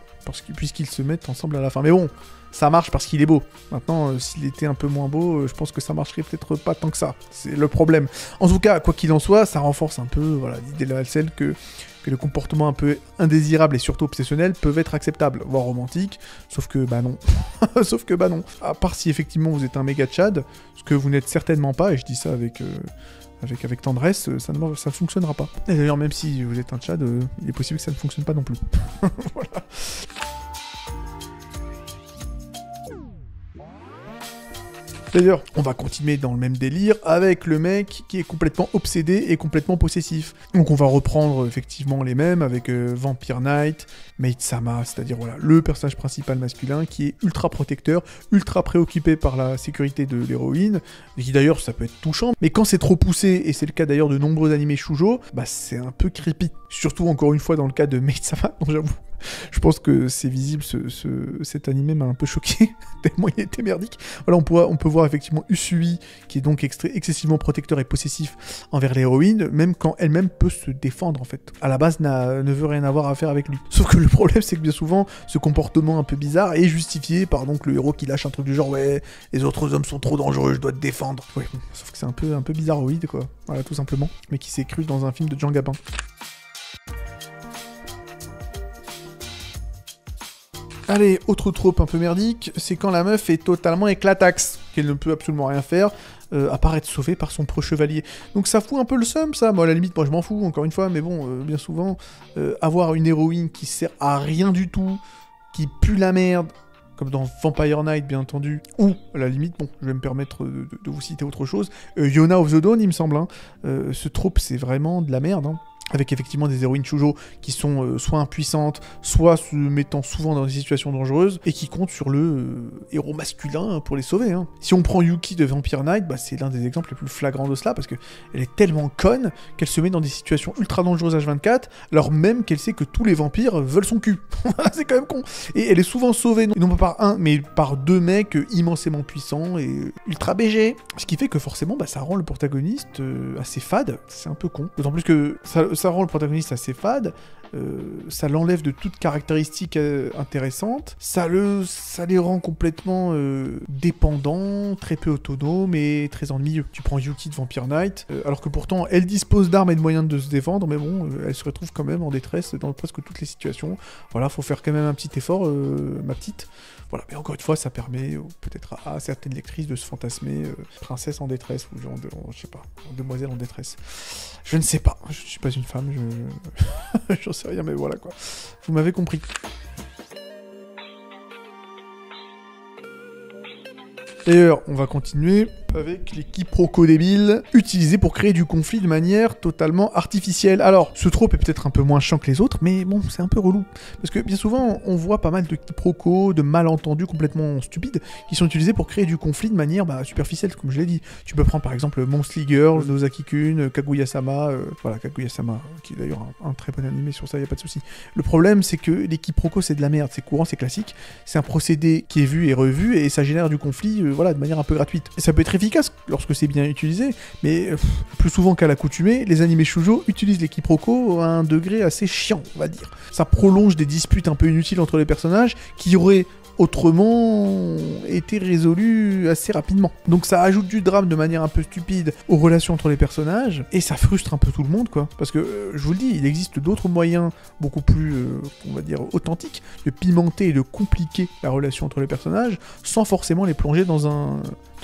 puisqu'ils se mettent ensemble à la fin. Mais bon, ça marche parce qu'il est beau. Maintenant, s'il était un peu moins beau, je pense que ça marcherait peut-être pas tant que ça. C'est le problème. En tout cas, quoi qu'il en soit, ça renforce un peu l'idée de la celle que le comportement un peu indésirable et surtout obsessionnel peuvent être acceptables, voire romantiques, sauf que bah non. Sauf que bah non. À part si effectivement vous êtes un méga tchad, ce que vous n'êtes certainement pas, et je dis ça avec tendresse, ça ne fonctionnera pas. Et d'ailleurs, même si vous êtes un tchad, il est possible que ça ne fonctionne pas non plus. Voilà. D'ailleurs, on va continuer dans le même délire avec le mec qui est complètement obsédé et complètement possessif. Donc on va reprendre effectivement les mêmes avec Vampire Knight, Maid-sama, c'est-à-dire voilà, le personnage principal masculin qui est ultra protecteur, ultra préoccupé par la sécurité de l'héroïne, et qui d'ailleurs ça peut être touchant, mais quand c'est trop poussé, et c'est le cas d'ailleurs de nombreux animés shoujo, bah c'est un peu creepy. Surtout encore une fois dans le cas de Maid-sama, dont j'avoue. Je pense que c'est visible, cet animé m'a un peu choqué, tellement il était merdique. Voilà, on peut voir effectivement Usui, qui est donc excessivement protecteur et possessif envers l'héroïne, même quand elle-même peut se défendre en fait. À la base, ne veut rien avoir à faire avec lui. Sauf que le problème, c'est que bien souvent, ce comportement un peu bizarre est justifié par donc le héros qui lâche un truc du genre « Ouais, les autres hommes sont trop dangereux, je dois te défendre. » Ouais, bon, sauf que c'est un peu bizarroïde, quoi. Voilà, tout simplement. Mais qui s'est cru dans un film de Jean Gabin. Allez, autre trope un peu merdique, c'est quand la meuf est totalement éclataxe, qu'elle ne peut absolument rien faire, à part être sauvée par son pro-chevalier. Donc ça fout un peu le seum, ça. Moi, à la limite, moi je m'en fous, encore une fois, mais bon, bien souvent, avoir une héroïne qui sert à rien du tout, qui pue la merde, comme dans Vampire Knight, bien entendu, ou, à la limite, bon, je vais me permettre de vous citer autre chose, Yona of the Dawn, il me semble, hein. Ce trope, c'est vraiment de la merde, hein. Avec effectivement des héroïnes shoujo qui sont soit impuissantes, soit se mettant souvent dans des situations dangereuses, et qui comptent sur le héros masculin pour les sauver. Hein. Si on prend Yuki de Vampire Knight, bah, c'est l'un des exemples les plus flagrants de cela, parce qu'elle est tellement conne qu'elle se met dans des situations ultra dangereuses H24, alors même qu'elle sait que tous les vampires veulent son cul. C'est quand même con. Et elle est souvent sauvée, non pas par un, mais par deux mecs immensément puissants et ultra BG. Ce qui fait que forcément, bah, ça rend le protagoniste assez fade. C'est un peu con. D'autant plus que ça rend le protagoniste assez fade, ça l'enlève de toute caractéristique intéressante, ça les rend complètement dépendants, très peu autonomes et très ennuyeux. Tu prends Yuki de Vampire Knight, alors que pourtant elle dispose d'armes et de moyens de se défendre, mais bon, elle se retrouve quand même en détresse dans presque toutes les situations. Voilà, faut faire quand même un petit effort, ma petite. Voilà, mais encore une fois, ça permet peut-être à certaines lectrices de se fantasmer princesse en détresse, ou genre, je sais pas, demoiselle en détresse. Je ne sais pas, je suis pas une femme, j'en sais rien, mais voilà quoi. Vous m'avez compris. D'ailleurs, on va continuer avec les quiproquos débiles utilisés pour créer du conflit de manière totalement artificielle. Alors, ce trope est peut-être un peu moins chiant que les autres, mais bon, c'est un peu relou. Parce que bien souvent, on voit pas mal de quiproquos, de malentendus complètement stupides, qui sont utilisés pour créer du conflit de manière superficielle, comme je l'ai dit. Tu peux prendre par exemple Monthly Girl, Nozaki-kun, Kaguya-sama, voilà, Kaguya-sama, qui est d'ailleurs un très bon animé sur ça, y a pas de souci. Le problème, c'est que les quiproquos, c'est de la merde, c'est courant, c'est classique, c'est un procédé qui est vu et revu, et ça génère du conflit, voilà, de manière un peu gratuite. Et ça peut être efficace lorsque c'est bien utilisé, mais plus souvent qu'à l'accoutumée, les animés shoujo utilisent les quiproquos à un degré assez chiant, on va dire. Ça prolonge des disputes un peu inutiles entre les personnages qui auraient autrement été résolu assez rapidement. Donc ça ajoute du drame de manière un peu stupide aux relations entre les personnages, et ça frustre un peu tout le monde, quoi. Parce que, je vous le dis, il existe d'autres moyens beaucoup plus, on va dire, authentiques, de pimenter et de compliquer la relation entre les personnages, sans forcément les plonger dans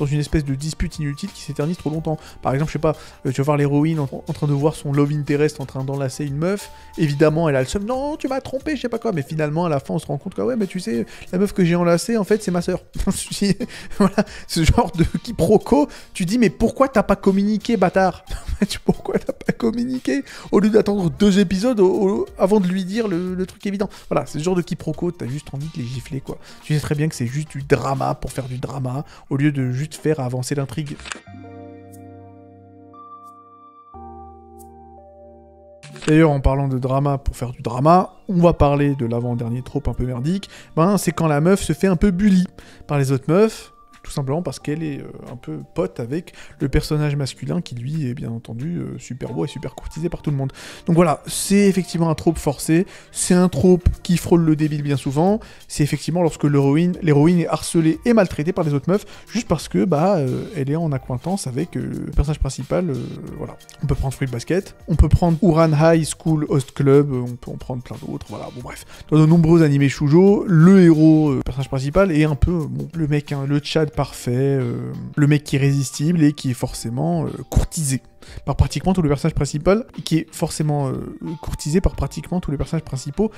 une espèce de dispute inutile qui s'éternise trop longtemps. Par exemple, je sais pas, tu vas voir l'héroïne en train de voir son love interest en train d'enlacer une meuf, évidemment elle a le seum, non tu m'as trompé, je sais pas quoi, mais finalement à la fin on se rend compte que ouais mais tu sais, la meuf que j'ai enlacée en fait c'est ma sœur. Voilà, ce genre de quiproquo, tu dis mais pourquoi t'as pas communiqué bâtard? Pourquoi t'as pas communiqué au lieu d'attendre 2 épisodes avant de lui dire le truc évident? Voilà, c'est ce genre de quiproquo, t'as juste envie de les gifler quoi. Tu sais très bien que c'est juste du drama pour faire du drama, au lieu de juste faire avancer l'intrigue. D'ailleurs, en parlant de drama pour faire du drama, on va parler de l'avant-dernier trope un peu merdique, c'est quand la meuf se fait un peu bully par les autres meufs, tout simplement parce qu'elle est un peu pote avec le personnage masculin qui lui est bien entendu super beau et super courtisé par tout le monde. Donc voilà, c'est effectivement un trope forcé, c'est un trope qui frôle le débile bien souvent, c'est effectivement lorsque l'héroïne est harcelée et maltraitée par les autres meufs, juste parce que elle est en accointance avec le personnage principal, voilà. On peut prendre Fruit Basket, on peut prendre Ouran High School Host Club, on peut en prendre plein d'autres, voilà, bon bref. Dans de nombreux animés shoujo, le héros, personnage principal, est un peu, le mec, le Tchad parfait, le mec qui est irrésistible et qui est forcément courtisé par pratiquement tous les personnages principaux, qui est forcément courtisé par pratiquement tous les personnages principaux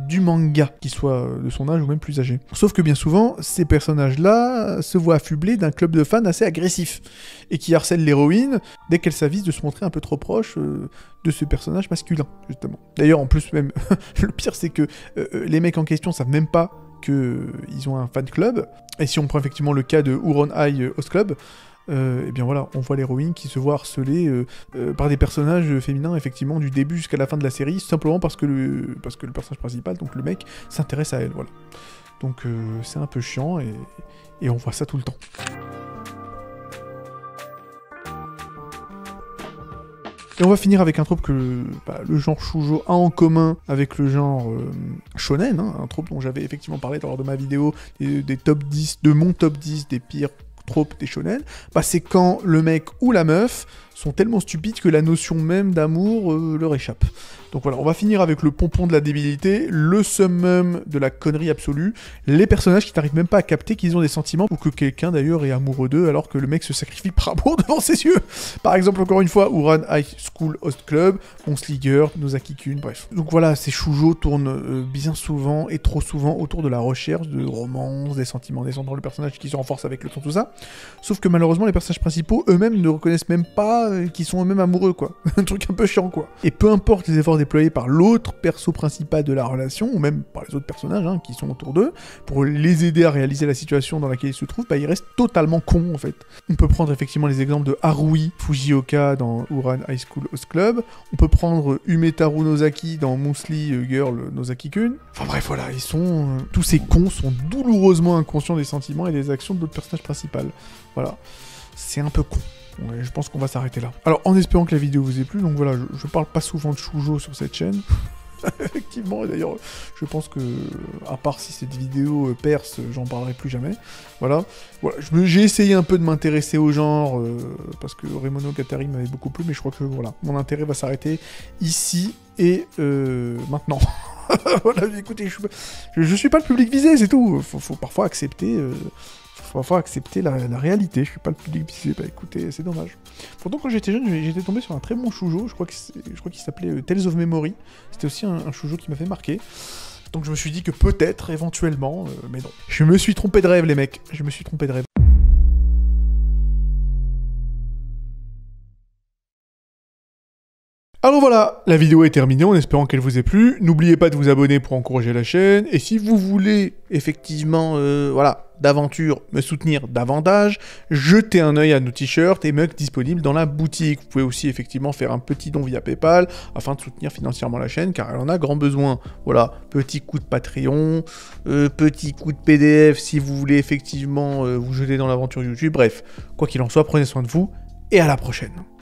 du manga, qu'ils soient de son âge ou même plus âgés. Sauf que bien souvent, ces personnages-là se voient affublés d'un club de fans assez agressif, et qui harcèle l'héroïne dès qu'elle s'avise de se montrer un peu trop proche de ce personnage masculin, justement. D'ailleurs, en plus même, le pire c'est que les mecs en question savent même pas qu'ils ont un fan club, et si on prend effectivement le cas de Ouran High Host Club, et bien voilà, on voit l'héroïne qui se voit harcelée par des personnages féminins, effectivement, du début jusqu'à la fin de la série, simplement parce que le personnage principal, donc le mec, s'intéresse à elle, voilà. Donc c'est un peu chiant, et on voit ça tout le temps. Et on va finir avec un trope que le genre shoujo a en commun avec le genre shonen, un trope dont j'avais effectivement parlé lors de ma vidéo des top 10, de mon top 10 des pires tropes des shonen, c'est quand le mec ou la meuf sont tellement stupides que la notion même d'amour leur échappe. Donc voilà, on va finir avec le pompon de la débilité, le summum de la connerie absolue, les personnages qui n'arrivent même pas à capter qu'ils ont des sentiments, ou que quelqu'un d'ailleurs est amoureux d'eux alors que le mec se sacrifie par amour devant ses yeux. Par exemple, encore une fois, Ouran High School Host Club, Monthly Girl, Nozaki-kun, bref. Donc voilà, ces shoujo tournent bien souvent et trop souvent autour de la recherche de romance, des sentiments naissant dans le personnage qui se renforcent avec le temps, tout ça. Sauf que malheureusement, les personnages principaux eux-mêmes ne reconnaissent même pas qu'ils sont eux-mêmes amoureux, quoi. Un truc un peu chiant, quoi. Et peu importe les efforts déployés par l'autre perso principal de la relation, ou même par les autres personnages qui sont autour d'eux, pour les aider à réaliser la situation dans laquelle ils se trouvent, ils restent totalement cons, en fait. On peut prendre effectivement les exemples de Harui Fujioka dans Ouran High School Host Club, on peut prendre Umetaru Nozaki dans Monthly Girl Nozaki-kun. Enfin bref, voilà, tous ces cons sont douloureusement inconscients des sentiments et des actions de d'autres personnages principaux. Voilà, c'est un peu con. Ouais, je pense qu'on va s'arrêter là. Alors, en espérant que la vidéo vous ait plu, donc voilà, je parle pas souvent de shoujo sur cette chaîne. Effectivement, et d'ailleurs, je pense que, à part si cette vidéo perce, j'en parlerai plus jamais. Voilà, j'ai essayé un peu de m'intéresser au genre, parce que Remonogatari m'avait beaucoup plu, mais je crois que, voilà, mon intérêt va s'arrêter ici et maintenant. Voilà, écoutez, je suis pas le public visé, c'est tout. Faut parfois accepter... la réalité, je suis pas le public visé, écoutez, c'est dommage. Pourtant quand j'étais jeune, j'étais tombé sur un très bon shoujo, je crois qu'il s'appelait Tales of Memory, c'était aussi un shoujo qui m'avait marqué. Donc je me suis dit que peut-être, éventuellement, mais non. Je me suis trompé de rêve les mecs, je me suis trompé de rêve. Alors voilà, la vidéo est terminée en espérant qu'elle vous ait plu. N'oubliez pas de vous abonner pour encourager la chaîne. Et si vous voulez, effectivement, d'aventure, me soutenir davantage, jetez un œil à nos t-shirts et mugs disponibles dans la boutique. Vous pouvez aussi, effectivement, faire un petit don via PayPal afin de soutenir financièrement la chaîne, car elle en a grand besoin. Voilà, petit coup de Patreon, petit coup de PDF si vous voulez, effectivement, vous jeter dans l'aventure YouTube. Bref, quoi qu'il en soit, prenez soin de vous et à la prochaine.